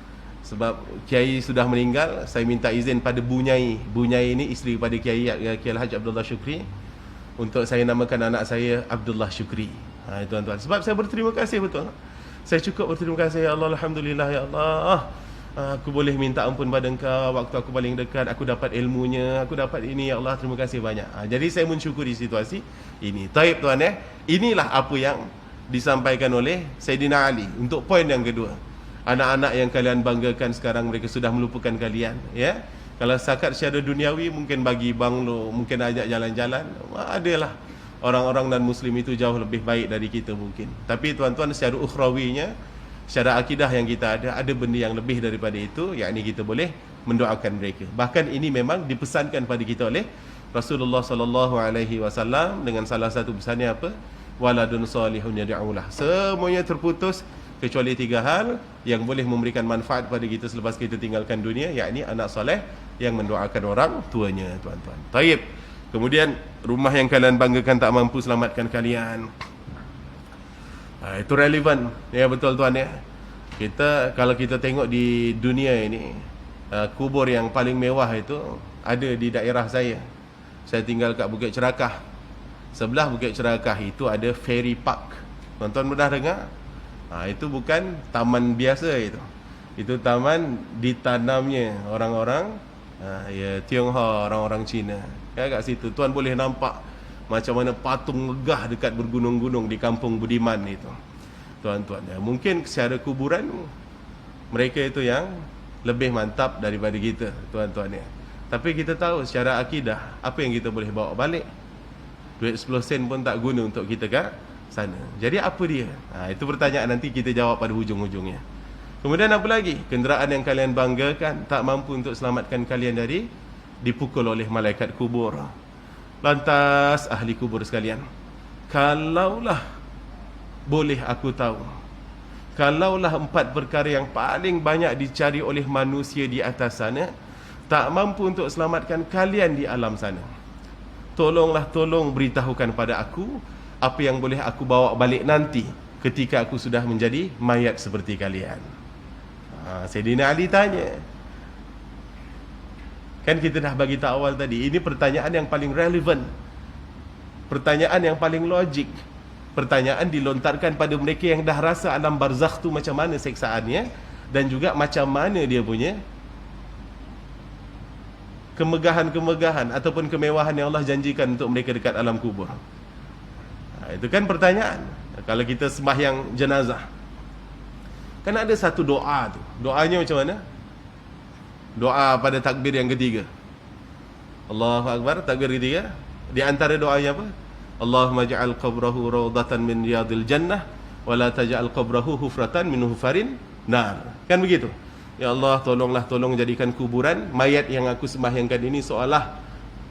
Sebab Kiai sudah meninggal, saya minta izin pada Bunyai. Bunyai ini isteri kepada Kiai Al-Haj Abdullah Syukri, untuk saya namakan anak saya Abdullah Syukri. Tuan-tuan, sebab saya berterima kasih betul. Saya cukup berterima kasih ya Allah, alhamdulillah ya Allah. Aku boleh minta ampun pada Engkau waktu aku paling dekat, aku dapat ilmunya, aku dapat ini ya Allah, terima kasih banyak. Jadi saya mensyukuri situasi ini. Taib tuan inilah apa yang disampaikan oleh Sayyidina Ali untuk poin yang kedua. Anak-anak yang kalian banggakan sekarang mereka sudah melupakan kalian, ya. Kalau setakat secara duniawi mungkin bagi banglo, mungkin ajak jalan-jalan, adalah orang-orang non muslim itu jauh lebih baik dari kita mungkin. Tapi tuan-tuan secara ukhrawinya, secara akidah yang kita ada benda yang lebih daripada itu, yakni kita boleh mendoakan mereka. Bahkan ini memang dipesankan pada kita oleh Rasulullah sallallahu alaihi wasallam dengan salah satu pesannya apa? Waladun salihun yad'ulah. Semuanya terputus kecuali 3 hal yang boleh memberikan manfaat pada kita selepas kita tinggalkan dunia, yakni anak soleh yang mendoakan orang tuanya, tuan-tuan. Taib. Kemudian rumah yang kalian banggakan tak mampu selamatkan kalian. Itu relevan. Ya, betul tuan ya. Kalau kita tengok di dunia ini, kubur yang paling mewah itu ada di daerah saya. Saya tinggal kat Bukit Cerakah. Sebelah Bukit Cerakah itu ada Fairy Park. Tuan-tuan pernah dengar? Itu bukan taman biasa itu. Itu taman ditanamnya orang-orang Tionghoa, orang-orang Cina. Ya, kat situ tuan boleh nampak macam mana patung megah dekat bergunung-gunung di Kampung Budiman itu. Tuan-tuan, ya, mungkin secara kuburan mereka itu yang lebih mantap daripada kita, tuan-tuan ya. Tapi kita tahu secara akidah, apa yang kita boleh bawa balik? Duit 10 sen pun tak guna untuk kita kat sana. Jadi apa dia? Itu pertanyaan nanti kita jawab pada hujung-hujungnya. Kemudian apa lagi? Kenderaan yang kalian banggakan tak mampu untuk selamatkan kalian dari dipukul oleh malaikat kubur. Lantas ahli kubur sekalian, kalaulah boleh aku tahu, kalaulah 4 perkara yang paling banyak dicari oleh manusia di atas sana tak mampu untuk selamatkan kalian di alam sana, tolong beritahukan pada aku apa yang boleh aku bawa balik nanti ketika aku sudah menjadi mayat seperti kalian. Sayyidina Ali tanya. Kan kita dah bagi tahu awal tadi, ini pertanyaan yang paling relevan, pertanyaan yang paling logik. Pertanyaan dilontarkan pada mereka yang dah rasa alam barzakh tu macam mana seksaannya, dan juga macam mana dia punya kemegahan-kemegahan ataupun kemewahan yang Allah janjikan untuk mereka dekat alam kubur. Itu kan pertanyaan. Kalau kita sembahyang jenazah, kan ada satu doa tu. Doanya macam mana? Doa pada takbir yang ketiga. Allahu Akbar, takbir ketiga. Di antara doanya apa? Allahumma ja'al qabrahu rawdatan min riyadil jannah wa la taj'al qabrahu hufratan min hufarin nar. Kan begitu? Ya Allah, tolong jadikan kuburan mayat yang aku sembahyangkan ini seolah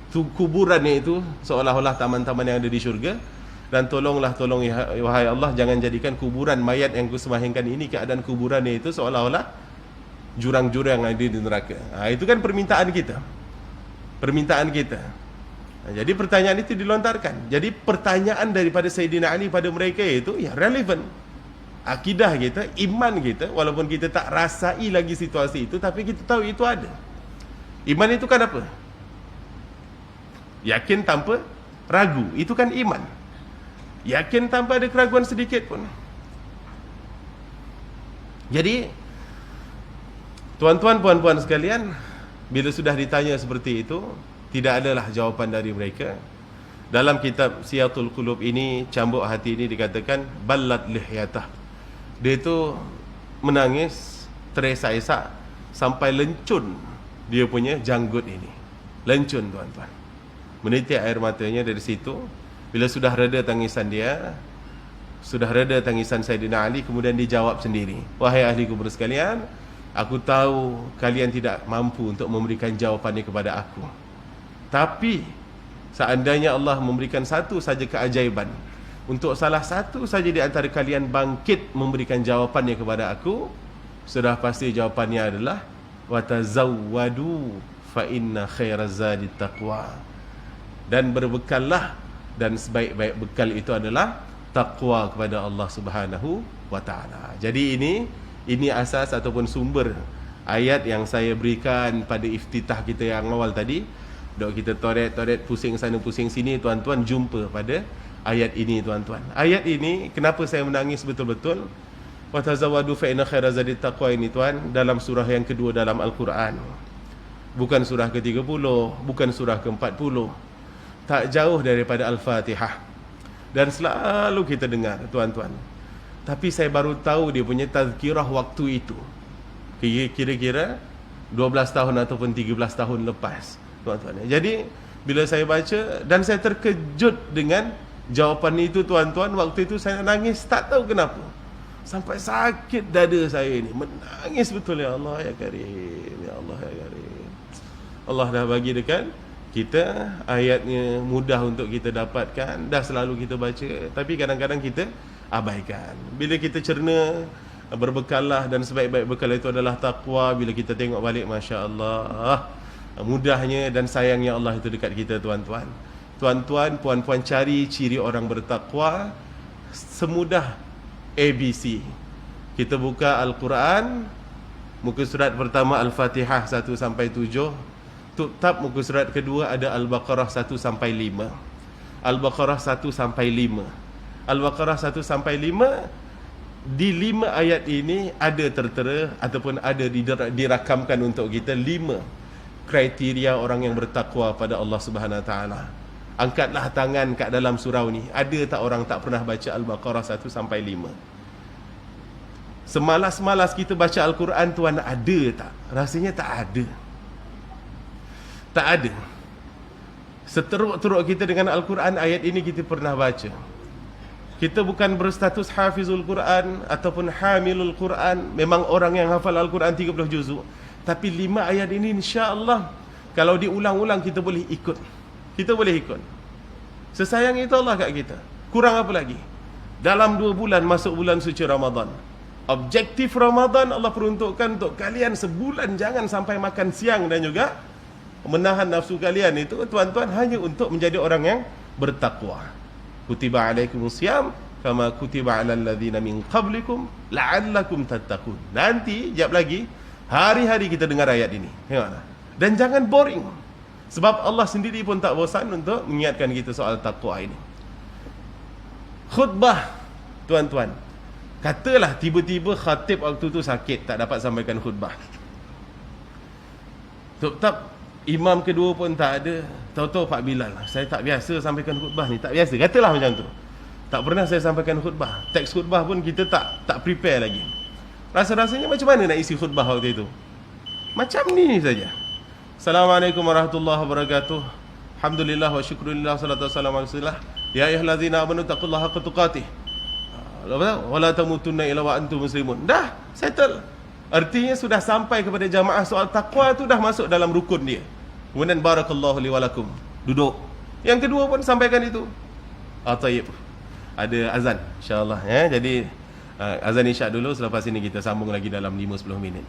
kuburannya itu seolah-olah taman-taman yang ada di syurga. Dan tolong wahai Allah, jangan jadikan kuburan mayat yang aku sembahyangkan ini keadaan kuburannya itu seolah-olah jurang-jurang yang ada di neraka. Itu kan permintaan kita. Jadi pertanyaan itu dilontarkan. Jadi pertanyaan daripada Sayyidina Ali pada mereka itu ya relevan. Akidah kita, iman kita, walaupun kita tak rasai lagi situasi itu, tapi kita tahu itu ada. Iman itu kan apa? Yakin tanpa ragu, itu kan iman. Yakin tanpa ada keraguan sedikit pun. Jadi tuan-tuan, puan-puan sekalian, bila sudah ditanya seperti itu, tidak adalah jawapan dari mereka. Dalam kitab Siyatul Qulub ini, Cambuk Hati ini dikatakan ballat lihyatah. Dia itu menangis teresak-esak sampai lencun dia punya janggut ini. Lencun, tuan-tuan. Menitik air matanya dari situ. Bila sudah reda tangisan dia, sudah reda tangisan Sayyidina Ali, kemudian dijawab sendiri, wahai ahli kubur sekalian, aku tahu kalian tidak mampu untuk memberikan jawapannya kepada aku. Tapi seandainya Allah memberikan satu saja keajaiban, untuk salah satu saja di antara kalian bangkit memberikan jawapannya kepada aku, sudah pasti jawapannya adalah watazawwadu fa inna khairaz zadi taqwa. Dan berbekallah, dan sebaik-baik bekal itu adalah taqwa kepada Allah Subhanahu wa taala. Jadi ini asas ataupun sumber ayat yang saya berikan pada iftitah kita yang awal tadi. Dok kita toret pusing sana pusing sini, tuan-tuan jumpa pada ayat ini, tuan-tuan. Ayat ini kenapa saya menangis betul-betul? Wa tazawwadu fa inna khairaz zadi taqwa ini, tuan, dalam surah yang kedua dalam Al-Quran. Bukan surah ke-30, bukan surah ke-40. Tak jauh daripada Al-Fatihah. Dan selalu kita dengar, tuan-tuan. Tapi saya baru tahu dia punya tazkirah waktu itu. Kira-kira 12 tahun ataupun 13 tahun lepas, tuan-tuan. Jadi bila saya baca dan saya terkejut dengan jawapan itu, tuan-tuan, waktu itu saya nangis tak tahu kenapa. Sampai sakit dada saya ini, menangis betul. Ya Allah ya Karim, ya Allah ya Karim. Allah dah bagi dekat Kita ayatnya mudah untuk kita dapatkan, dah selalu kita baca, tapi kadang-kadang kita abaikan. Bila kita cerna, berbekallah, dan sebaik-baik bekal itu adalah taqwa. Bila kita tengok balik, Masya Allah, mudahnya dan sayangnya Allah itu dekat kita, tuan-tuan. Tuan-tuan, puan-puan, cari ciri orang bertakwa semudah ABC. Kita buka Al-Quran, muka surat pertama Al-Fatihah 1 sampai 7. Tab muka surat kedua ada Al-Baqarah 1 sampai 5. Al-Baqarah 1 sampai 5. Al-Baqarah 1 sampai 5. Di 5 ayat ini ada tertera ataupun ada dirakamkan untuk kita 5 kriteria orang yang bertakwa pada Allah Subhanahu Wa Taala. Angkatlah tangan kat dalam surau ni, ada tak orang tak pernah baca Al-Baqarah 1 sampai 5? Semalas-malas kita baca Al-Quran, tuan, ada tak? Rasanya tak ada. Tak ada. Seteruk-teruk kita dengan Al-Quran, ayat ini kita pernah baca. Kita bukan berstatus hafizul Quran ataupun hamilul Quran, memang orang yang hafal Al-Quran 30 juzuk. Tapi 5 ayat ini insya-Allah kalau diulang-ulang kita boleh ikut. Kita boleh ikut. Sesayang itu Allah kat kita. Kurang apa lagi? Dalam 2 bulan masuk bulan suci Ramadan. Objektif Ramadan Allah peruntukkan untuk kalian sebulan jangan sampai makan siang dan juga menahan nafsu kalian itu, tuan-tuan, hanya untuk menjadi orang yang bertakwa. Kutiba alaikumusiyam kama kutiba alal ladzina min qablikum la'allakum tattaqun. Nanti jap lagi hari-hari kita dengar ayat ini. Tengoklah. Dan jangan boring. Sebab Allah sendiri pun tak bosan untuk mengingatkan kita soal takwa ini. Khutbah, tuan-tuan. Katalah tiba-tiba khatib waktu tu sakit, tak dapat sampaikan khutbah. Tetap imam kedua pun tak ada. Tahu-tahu Pak Bilal, saya tak biasa sampaikan khutbah ni, tak biasa. Katalah macam tu. Tak pernah saya sampaikan khutbah. Teks khutbah pun kita tak prepare lagi. Rasa-rasanya macam mana nak isi khutbah waktu itu? Macam ni saja. Assalamualaikum warahmatullahi wabarakatuh. Alhamdulillah wa syukurillah, salatu wassalamu ala rasulillah. Ya ayyuhallazina amanu taqullaha haqqa tuqatih. Wala tamutunna illa wa antum muslimun. Dah settle. Artinya sudah sampai kepada jamaah soal takwa, tu dah masuk dalam rukun dia. Kemudian barakallahu li walakum. Duduk. Yang kedua pun sampaikan itu. Tayyib. Ada azan insya-Allah ya. Jadi azan isyak dulu, selepas ini kita sambung lagi dalam 5-10 minit.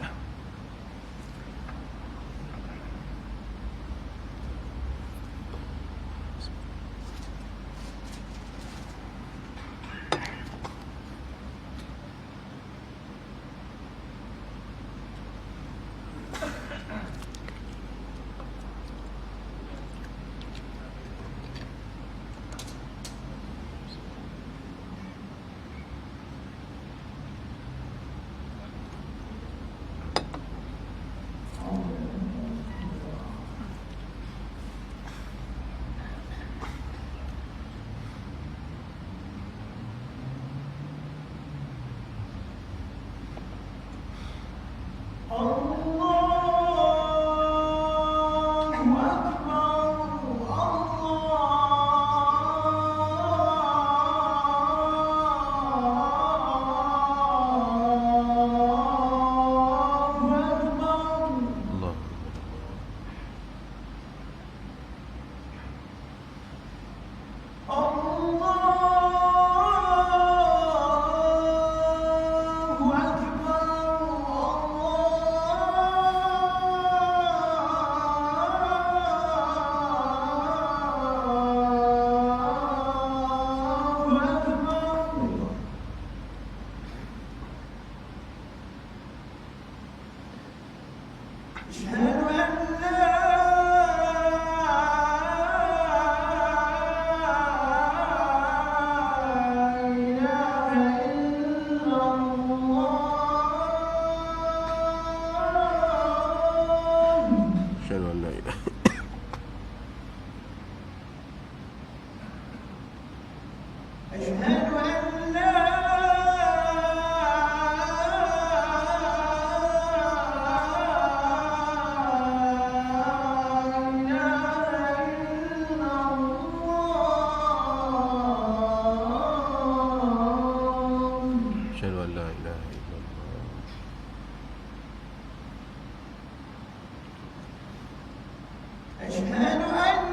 أشهد أن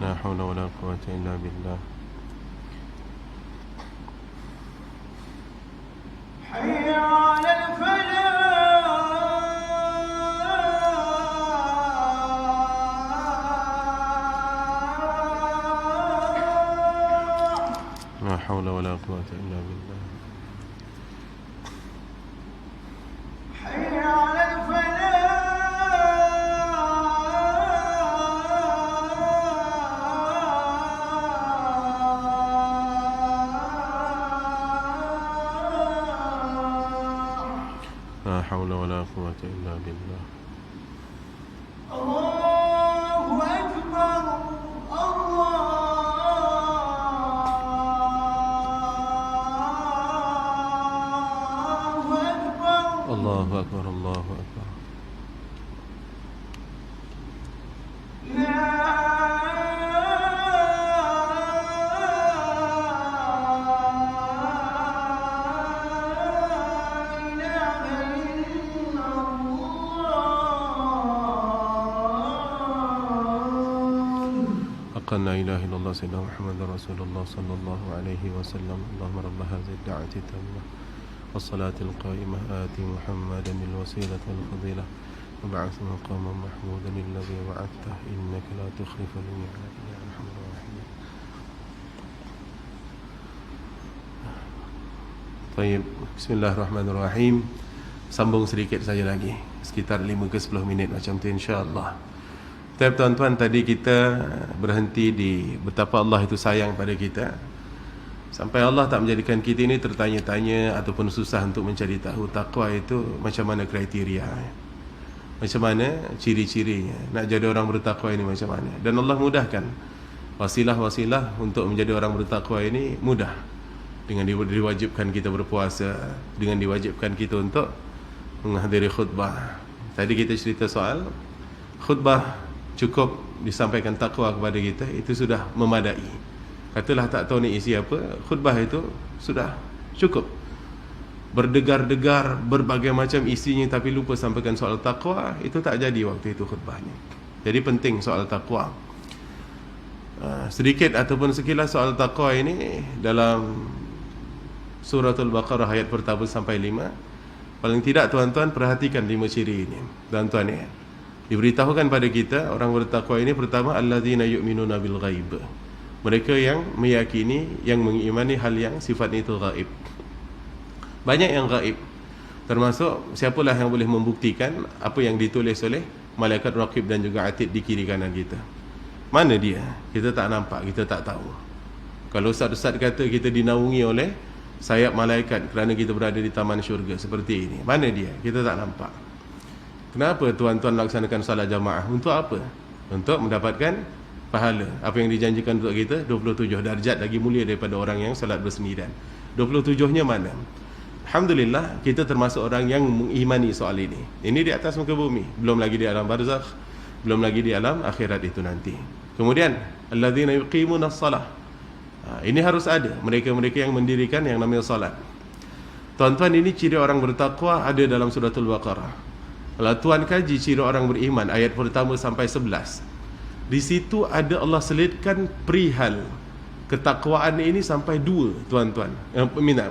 لا حول ولا قوة إلا بالله. حي على الفلاح. لا حول ولا قوة إلا بالله. حي على الفلاح. لا حول ولا قوة إلا بالله. الله أكبر. الله أكبر. الله أكبر. لا إله إلا الله. حقا لا إله إلا الله سيدنا محمد رسول الله صلى الله عليه وسلم. اللهم رب هذه الدعوة التامة والصلاة القائمة آت محمدا الوسيلة والفضيلة وبعث مقاما محمودا الذي وعدته إنك لا تخلف الميعاد يا أرحم الراحمين. طيب, Bismillahirrahmanirrahim. Sambung sedikit saja lagi, sekitar 5 ke 10 minit macam tu insya-Allah. Tapi tuan-tuan, tadi kita berhenti di betapa Allah itu sayang pada kita, sampai Allah tak menjadikan kita ini tertanya-tanya ataupun susah untuk mencari tahu takwa itu macam mana kriteria, macam mana ciri-cirinya, nak jadi orang bertakwa ini macam mana. Dan Allah mudahkan wasilah-wasilah untuk menjadi orang bertakwa ini mudah. Dengan diwajibkan kita berpuasa, dengan diwajibkan kita untuk menghadiri khutbah. Tadi kita cerita soal khutbah cukup disampaikan takwa kepada kita, itu sudah memadai. Katalah tak tahu ni isi apa, khutbah itu sudah cukup. Berdegar-degar berbagai macam isinya tapi lupa sampaikan soal takwa, itu tak jadi waktu itu khutbahnya. Jadi penting soal takwa. Sedikit ataupun sekilas soal takwa ini dalam Suratul Baqarah ayat pertama sampai 5. Paling tidak tuan-tuan perhatikan 5 ciri ini. Tuan-tuan ya, diberitahukan pada kita orang bertakwa ini pertama alladzina yu'minuna bil ghaib. Mereka yang meyakini, yang mengimani hal yang sifatnya itu gaib. Banyak yang gaib, termasuk siapalah yang boleh membuktikan apa yang ditulis oleh malaikat raqib dan juga atid di kiri kanan kita. Mana dia? Kita tak nampak, kita tak tahu. Kalau ustaz-ustaz kata kita dinaungi oleh sayap malaikat kerana kita berada di taman syurga seperti ini, mana dia? Kita tak nampak. Kenapa tuan-tuan laksanakan salat jamaah? Untuk apa? Untuk mendapatkan pahala. Apa yang dijanjikan untuk kita? 27 darjat lagi mulia daripada orang yang salat bersendirian. 27-nya mana? Alhamdulillah, kita termasuk orang yang mengimani soal ini. Ini di atas muka bumi, belum lagi di alam barzakh, belum lagi di alam akhirat itu nanti. Kemudian alladzina yuqimuna as-salah. Ini harus ada mereka-mereka yang mendirikan yang namanya salat. Tuan-tuan, ini ciri orang bertakwa ada dalam Suratul Baqarah. Kalau tuan kaji ciri orang beriman ayat pertama sampai 11, di situ ada Allah selitkan perihal ketakwaan ini sampai 2, tuan-tuan.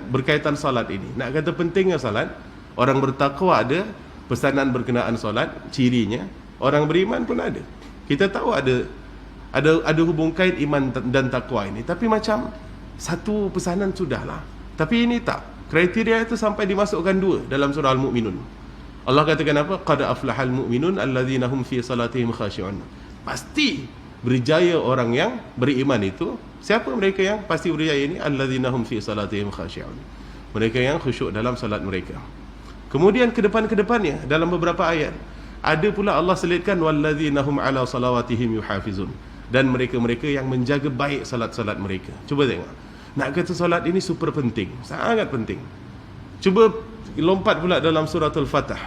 Berkaitan salat ini. Nak kata pentingnya salat, orang bertakwa ada pesanan berkenaan salat, cirinya. Orang beriman pun ada. Kita tahu ada hubung kait iman dan takwa ini, tapi macam satu pesanan sudahlah. Tapi ini tak. Kriteria itu sampai dimasukkan 2 dalam surah Al-Mu'minun. Allah katakan apa? Qad aflahal mu'minun alladzina hum fi salatihim khashi'un. Pasti berjaya orang yang beriman itu. Siapa mereka yang pasti berjaya ini? Alladzina hum fi salatihim khashi'un. Mereka yang khusyuk dalam salat mereka. Kemudian ke depan-kedepannya dalam beberapa ayat ada pula Allah selitkan walladzina hum ala salawatihim yuhafizun, dan mereka-mereka yang menjaga baik salat-salat mereka. Cuba tengok. Nak kata salat ini super penting, sangat penting. Cuba lompat pula dalam suratul Fatah.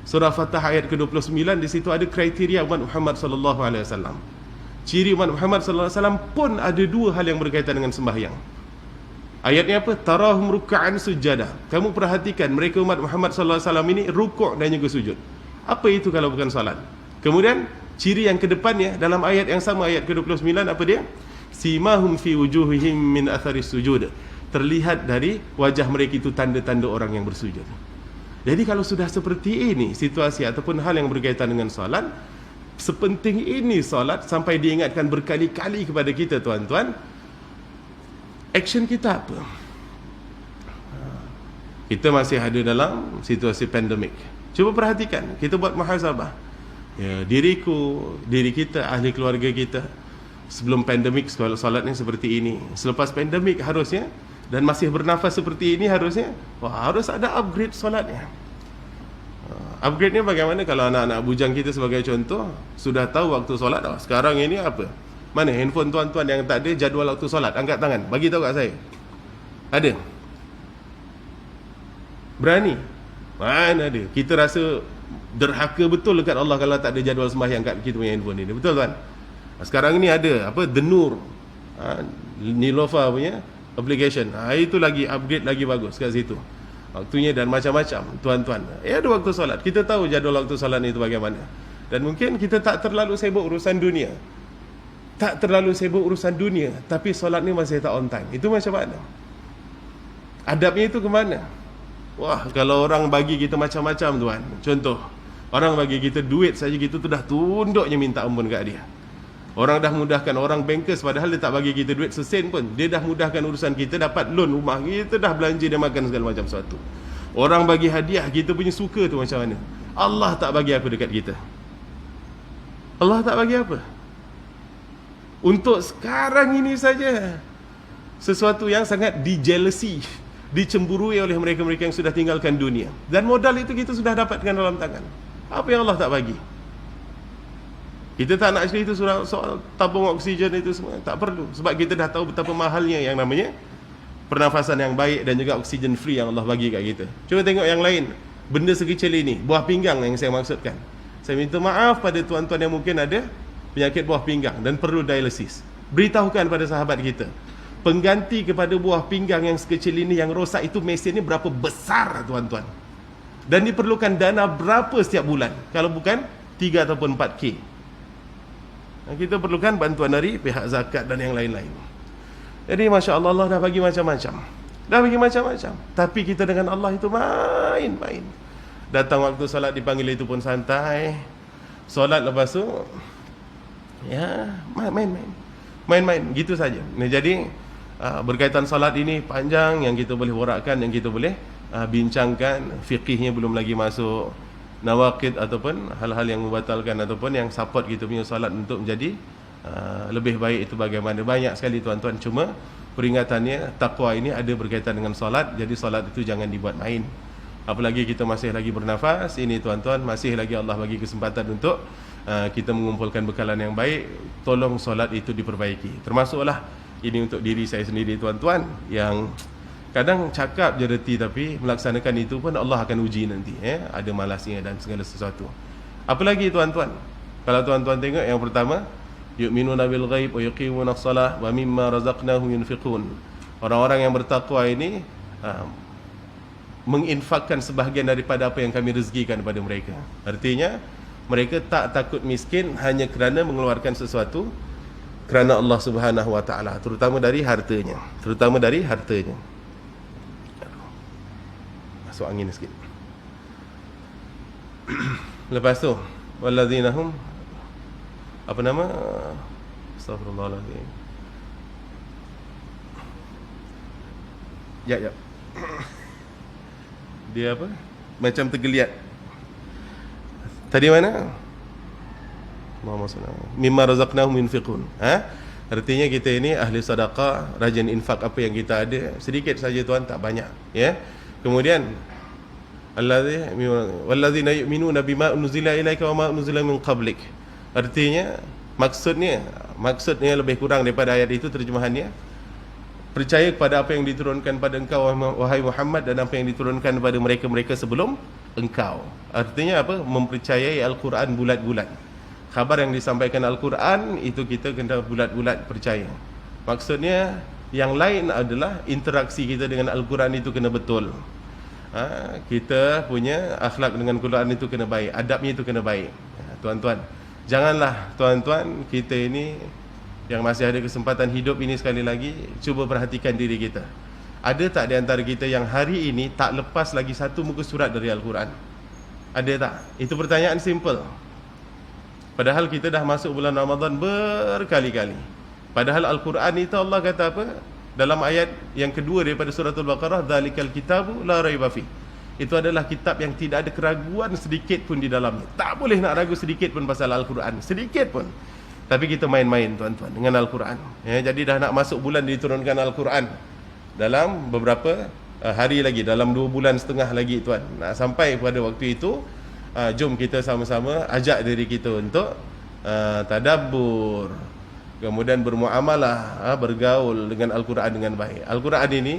Surah Fatah ayat ke-29, di situ ada kriteria umat Muhammad sallallahu alaihi wasallam. Ciri umat Muhammad sallallahu alaihi wasallam pun ada 2 hal yang berkaitan dengan sembahyang. Ayatnya apa? Tarahum ruk'an sujada. Kamu perhatikan mereka umat Muhammad sallallahu alaihi wasallam ini rukuk dan juga sujud. Apa itu kalau bukan salat? Kemudian Ciri yang kedepannya dalam ayat yang sama, ayat ke-29, apa dia? Simahum fi wujuhihim min atharis sujud. Terlihat dari wajah mereka itu tanda-tanda orang yang bersujud. Jadi kalau sudah seperti ini situasi ataupun hal yang berkaitan dengan solat, sepenting ini solat sampai diingatkan berkali-kali kepada kita, tuan-tuan, action kita apa? Kita masih ada dalam situasi pandemik. Cuba perhatikan, kita buat muhasabah. Ya, diri kita, ahli keluarga kita, sebelum pandemik solatnya seperti ini. Selepas pandemik harusnya, dan masih bernafas seperti ini harusnya, harus ada upgrade solatnya. Upgrade-nya bagaimana? Kalau anak-anak bujang kita sebagai contoh sudah tahu waktu solat, sekarang ini apa? Mana handphone tuan-tuan yang tak ada jadual waktu solat? Angkat tangan, bagi tahu kat saya. Ada? Berani? Mana ada? Kita rasa derhaka betul dekat Allah kalau tak ada jadual sembahyang kat kita punya handphone ini. Betul tuan? Sekarang ini ada apa? The Nur, Nilofa punya application. Itu lagi upgrade, lagi bagus kat situ. Waktunya dan macam-macam, tuan-tuan. Ada waktu solat. Kita tahu jadual waktu solat itu bagaimana. Dan mungkin kita tak terlalu sibuk urusan dunia. Tak terlalu sibuk urusan dunia, tapi solat ni masih tak on time. Itu macam mana? Adabnya itu ke mana? Wah, kalau orang bagi kita macam-macam, tuan. Contoh, orang bagi kita duit saja, kita tu dah tunduknya minta ampun kat dia. Orang dah mudahkan, orang bankers padahal dia tak bagi kita duit sesen pun, dia dah mudahkan urusan kita, dapat loan rumah, kita dah belanja dia makan segala macam sesuatu. Orang bagi hadiah, kita punya suka tu macam mana? Allah tak bagi apa dekat kita? Allah tak bagi apa? Untuk sekarang ini saja, sesuatu yang sangat dijealousy, dicemburui oleh mereka-mereka yang sudah tinggalkan dunia. Dan modal itu kita sudah dapatkan dalam tangan. Apa yang Allah tak bagi? Kita tak nak cerita soal tabung oksigen itu semua, tak perlu. Sebab kita dah tahu betapa mahalnya yang namanya pernafasan yang baik dan juga oksigen free yang Allah bagi kat kita. Cuba tengok yang lain, benda sekecil ini, buah pinggang yang saya maksudkan. Saya minta maaf pada tuan-tuan yang mungkin ada penyakit buah pinggang dan perlu dialisis. Beritahukan pada sahabat kita, pengganti kepada buah pinggang yang sekecil ini yang rosak itu mesin ni berapa besar, tuan-tuan. Dan diperlukan dana berapa setiap bulan, kalau bukan 3 ataupun 4K. Kita perlukan bantuan dari pihak zakat dan yang lain-lain. Jadi Masya Allah, Allah dah bagi macam-macam. Dah bagi macam-macam. Tapi kita dengan Allah itu main-main. Datang waktu solat dipanggil itu pun santai. Solat lepas tu, ya main-main. Main-main, gitu saja. Nah, jadi berkaitan solat ini panjang, yang kita boleh borakkan, yang kita boleh bincangkan. Fiqihnya belum lagi masuk. Nawaqid ataupun hal-hal yang membatalkan ataupun yang support kita punya solat untuk menjadi lebih baik itu bagaimana. Banyak sekali tuan-tuan. Cuma peringatannya, takwa ini ada berkaitan dengan solat. Jadi solat itu jangan dibuat main. Apalagi kita masih lagi bernafas. Ini tuan-tuan, masih lagi Allah bagi kesempatan untuk kita mengumpulkan bekalan yang baik. Tolong solat itu diperbaiki. Termasuklah ini untuk diri saya sendiri, tuan-tuan, yang kadang cakap je reti tapi melaksanakan itu pun Allah akan uji nanti. Ada malasnya dan segala sesuatu. Apalagi tuan-tuan, kalau tuan-tuan tengok yang pertama, yu'minuna bil ghaib wa yuqimuna shalah wa mimma razaqnahum yunfiqun. Orang-orang yang bertakwa ini menginfakkan sebahagian daripada apa yang kami rezekikan kepada mereka. Artinya mereka tak takut miskin hanya kerana mengeluarkan sesuatu kerana Allah Subhanahu wa taala, terutama dari hartanya. Masuk angin sikit. Lepas tu, walladzina hum, apa nama? Astagfirullahaladzim. Ya. Dia apa? Macam tergeliat. Tadi mana? Allahumma salli mimma razaqnahum yunfiqun. Artinya kita ini ahli sedekah, rajin infak apa yang kita ada. Sedikit saja tuan, tak banyak, ya. Kemudian walladzina yu'minuna bima unzila ilaika wa ma unzila min qablik. Artinya maksudnya lebih kurang daripada ayat itu terjemahannya, percaya kepada apa yang diturunkan pada engkau wahai Muhammad dan apa yang diturunkan kepada mereka-mereka sebelum engkau. Artinya apa? Mempercayai Al-Quran bulat-bulat. Khabar yang disampaikan Al-Quran itu kita kena bulat-bulat percaya. Maksudnya yang lain adalah interaksi kita dengan Al-Quran itu kena betul. Kita punya akhlak dengan Quran itu kena baik, adabnya itu kena baik. Tuan-tuan, Janganlah tuan-tuan, kita ini yang masih ada kesempatan hidup ini sekali lagi, cuba perhatikan diri kita. Ada tak di antara kita yang hari ini tak lepas lagi satu muka surat dari Al-Quran? Ada tak? Itu pertanyaan simple. Padahal kita dah masuk bulan Ramadan berkali-kali. Padahal Al-Quran itu Allah kata apa? Dalam ayat yang kedua daripada surah Al-Baqarah, "Dzalikal kitabu la raiba fi." Itu adalah kitab yang tidak ada keraguan sedikit pun di dalamnya. Tak boleh nak ragu sedikit pun pasal Al-Quran, sedikit pun. Tapi kita main-main tuan-tuan dengan Al-Quran. Ya, jadi dah nak masuk bulan diturunkan Al-Quran. Dalam beberapa hari lagi, dalam 2 bulan setengah lagi tuan. Nak sampai pada waktu itu, jom kita sama-sama ajak diri kita untuk tadabbur, kemudian bermuamalah, bergaul dengan Al-Quran dengan baik. Al-Quran ini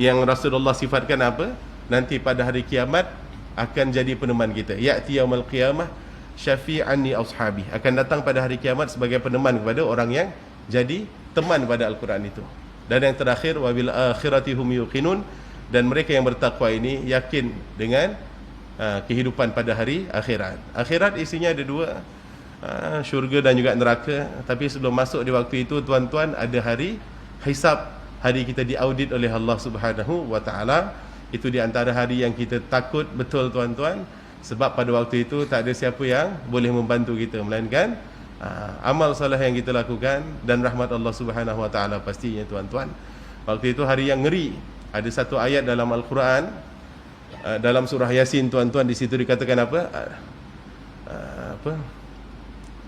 yang Rasulullah sifatkan apa? Nanti pada hari kiamat akan jadi peneman kita. Ya'ti yaumul qiyamah syafi'anni ashabi. Akan datang pada hari kiamat sebagai peneman kepada orang yang jadi teman pada Al-Quran itu. Dan yang terakhir, wabil akhirati hum yuqinun, dan mereka yang bertakwa ini yakin dengan kehidupan pada hari akhirat. Akhirat isinya ada 2, syurga dan juga neraka. Tapi sebelum masuk di waktu itu tuan-tuan, ada hari hisab, hari kita diaudit oleh Allah Subhanahu wa taala. Itu di antara hari yang kita takut betul tuan-tuan, sebab pada waktu itu tak ada siapa yang boleh membantu kita melainkan amal soleh yang kita lakukan dan rahmat Allah Subhanahu wa taala pastinya tuan-tuan. Waktu itu hari yang ngeri. Ada satu ayat dalam Al-Quran, dalam surah Yasin tuan-tuan, di situ dikatakan apa?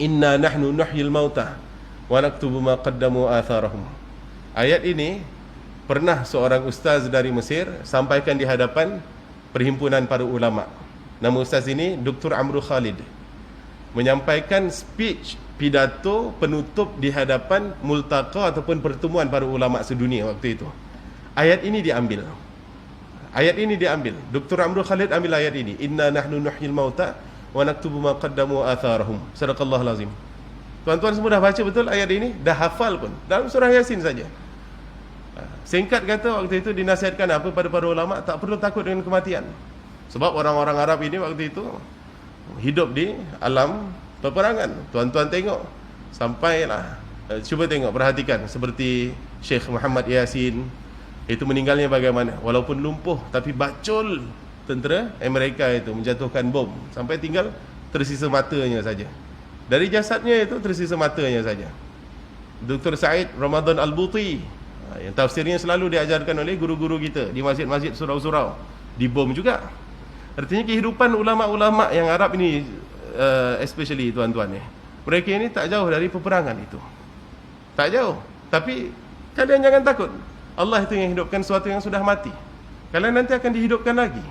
Inna nahnu nuhyil mauta wa naktubu ma qaddamu atharahum. Ayat ini pernah seorang ustaz dari Mesir sampaikan di hadapan perhimpunan para ulama. Nama ustaz ini Dr. Amru Khalid. Menyampaikan speech, pidato penutup di hadapan multaqa ataupun pertemuan para ulama sedunia waktu itu. Ayat ini diambil. Ayat ini diambil. Dr. Amru Khalid ambil ayat ini. Inna nahnu nuhyil mauta wa naktubu ma qaddamu atharahum. Sadaqallahul azim. Tuan-tuan semua dah baca betul ayat ini? Dah hafal pun. Dalam surah Yasin saja. Singkat kata, waktu itu dinasihatkan apa pada para ulama, tak perlu takut dengan kematian. Sebab orang-orang Arab ini waktu itu hidup di alam peperangan. Tuan-tuan tengok, sampailah, cuba tengok, perhatikan, seperti Syekh Muhammad Yasin, itu meninggalnya bagaimana? Walaupun lumpuh, tapi bacul tentera Amerika itu menjatuhkan bom, sampai tinggal tersisa matanya saja. Dari jasadnya itu tersisa matanya saja. Dr. Said Ramadan Al-Buti, yang tafsirnya selalu diajarkan oleh guru-guru kita di masjid-masjid surau-surau, dibom juga. Artinya kehidupan ulama-ulama yang Arab ini, especially tuan-tuan, mereka ini tak jauh dari peperangan itu, tak jauh. Tapi kalian jangan takut, Allah itu yang hidupkan sesuatu yang sudah mati. Kalian nanti akan dihidupkan lagi.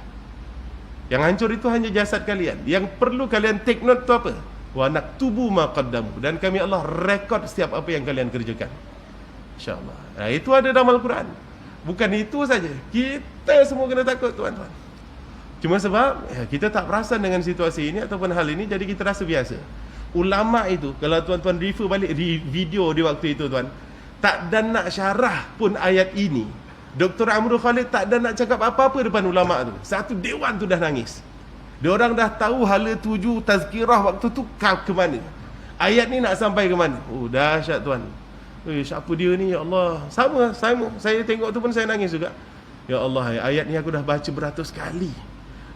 Yang hancur itu hanya jasad kalian. Yang perlu kalian take note itu apa? Wa naktubu ma qaddamu, dan kami Allah rekod setiap apa yang kalian kerjakan, InsyaAllah. Nah, itu ada dalam Al-Quran. Bukan itu saja, kita semua kena takut tuan-tuan. Cuma sebab kita tak perasan dengan situasi ini ataupun hal ini, jadi kita rasa biasa. Ulama itu, kalau tuan-tuan refer balik di video di waktu itu tuan, tak ada nak syarah pun ayat ini. Dr. Amru Khalid tak ada nak cakap apa-apa depan ulama tu. Satu dewan tu dah nangis. Diorang dah tahu hala tuju tazkirah waktu tu ke mana. Ayat ni nak sampai ke mana. Oh, dahsyat tuan. Siapa dia ni, ya Allah. Sama. Saya tengok tu pun saya nangis juga. Ya Allah, ayat ni aku dah baca beratus kali,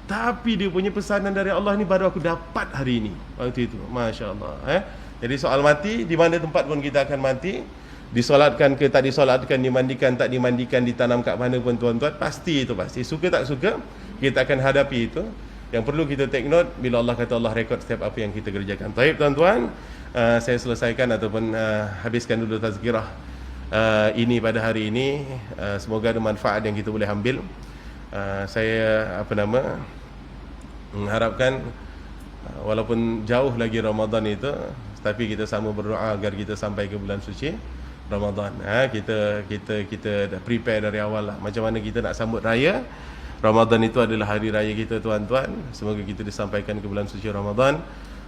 tapi dia punya pesanan dari Allah ni baru aku dapat hari ini. Waktu itu, Masya Allah. Jadi soal mati, di mana tempat pun kita akan mati. Disolatkan ke tak disolatkan, dimandikan tak dimandikan, ditanam kat mana pun tuan-tuan, pasti itu pasti. Suka tak suka, kita akan hadapi itu. Yang perlu kita take note, bila Allah kata Allah rekod setiap apa yang kita kerjakan. Baik tuan-tuan, saya selesaikan ataupun habiskan dulu tazkirah ini pada hari ini. Semoga ada manfaat yang kita boleh ambil. Saya mengharapkan walaupun jauh lagi Ramadan itu, tapi kita sama berdoa agar kita sampai ke bulan suci Ramadan. Kita dah prepare dari awal lah, macam mana kita nak sambut raya Ramadan. Itu adalah hari raya kita tuan-tuan. Semoga kita disampaikan ke bulan suci Ramadan.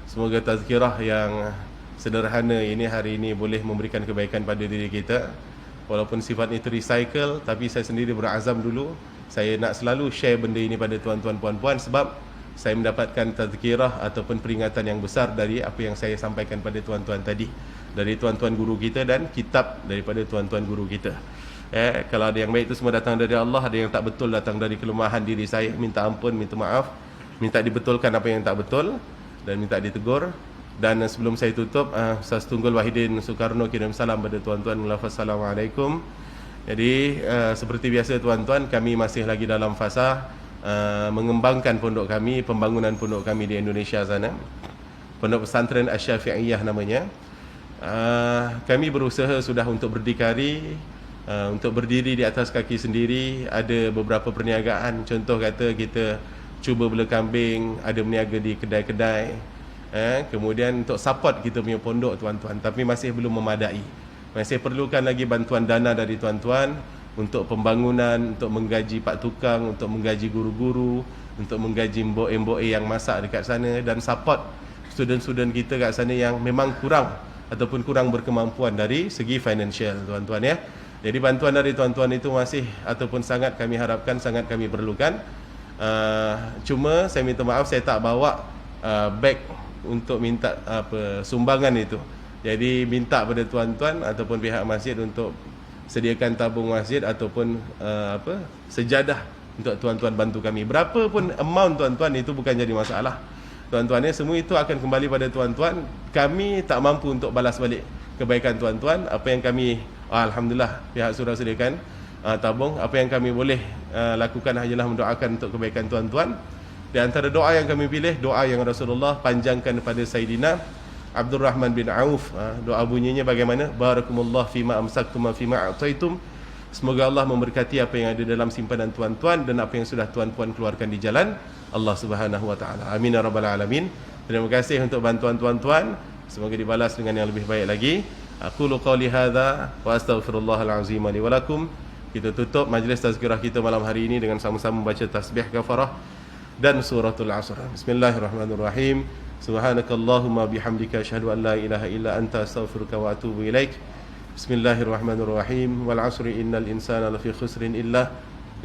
Semoga tazkirah yang sederhana ini hari ini boleh memberikan kebaikan pada diri kita. Walaupun sifatnya itu recycle, tapi saya sendiri berazam dulu, saya nak selalu share benda ini pada tuan-tuan puan-puan, sebab saya mendapatkan tazkirah ataupun peringatan yang besar dari apa yang saya sampaikan pada tuan-tuan tadi, dari tuan-tuan guru kita dan kitab daripada tuan-tuan guru kita. Kalau ada yang baik itu semua datang dari Allah, ada yang tak betul datang dari kelemahan diri saya. Minta ampun, minta maaf, minta dibetulkan apa yang tak betul dan minta ditegur. Dan sebelum saya tutup, Ustaz Tunggul Wahidin Soekarno kirim salam pada tuan-tuan. Assalamualaikum. Jadi seperti biasa tuan-tuan, kami masih lagi dalam fasa mengembangkan pondok kami, pembangunan pondok kami di Indonesia sana. Pondok Pesantren Asy-Syafi'iyah namanya. Kami berusaha sudah untuk berdikari, untuk berdiri di atas kaki sendiri. Ada beberapa perniagaan, contoh kata kita cuba bela kambing, ada berniaga di kedai-kedai. Kemudian untuk support kita punya pondok tuan-tuan, tapi masih belum memadai. Masih perlukan lagi bantuan dana dari tuan-tuan untuk pembangunan, untuk menggaji pak tukang, untuk menggaji guru-guru, untuk menggaji mbok-mbok yang masak dekat sana, dan support student-student kita kat sana yang memang kurang ataupun kurang berkemampuan dari segi financial tuan-tuan ya. Jadi bantuan dari tuan-tuan itu masih ataupun sangat kami harapkan, sangat kami perlukan. Cuma saya minta maaf, saya tak bawa beg untuk minta sumbangan itu. Jadi minta pada tuan-tuan ataupun pihak masjid untuk sediakan tabung masjid ataupun sejadah untuk tuan-tuan bantu kami. Berapa pun amount tuan-tuan itu bukan jadi masalah. Tuan-tuan ya, semua itu akan kembali pada tuan-tuan. Kami tak mampu untuk balas balik kebaikan tuan-tuan. Apa yang kami alhamdulillah pihak surau sediakan tabung. Apa yang kami boleh lakukan hanyalah mendoakan untuk kebaikan tuan-tuan. Di antara doa yang kami pilih, doa yang Rasulullah panjangkan kepada Sayyidina Abdurrahman bin Auf. Doa bunyinya bagaimana? Barakumullah fima amsaktum wa fima a'taitum. Semoga Allah memberkati apa yang ada dalam simpanan tuan-tuan dan apa yang sudah tuan-tuan keluarkan di jalan Allah Subhanahu wa taala. Amin ya rabbal alamin. Terima kasih untuk bantuan tuan-tuan. Semoga dibalas dengan yang lebih baik lagi. Aqulu qawli hadza wa astaghfirullahal azim li wa lakum. Kita tutup majlis tazkirah kita malam hari ini dengan sama-sama membaca tasbih kafarah dan suratul asr. Bismillahirrahmanirrahim. Subhanakallahumma bihamdika asyhadu an la ilaha illa anta astaghfiruka wa atubu ilaik. Bismillahirrahmanirrahim. Wal 'asri innal insana lafi khusrin illa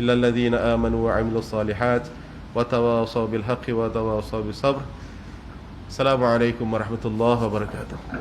alladhina amanu wa 'amilus solihat wa tawasaw bil haqqi wa tawasaw bis sabr. Assalamualaikum warahmatullahi wabarakatuh.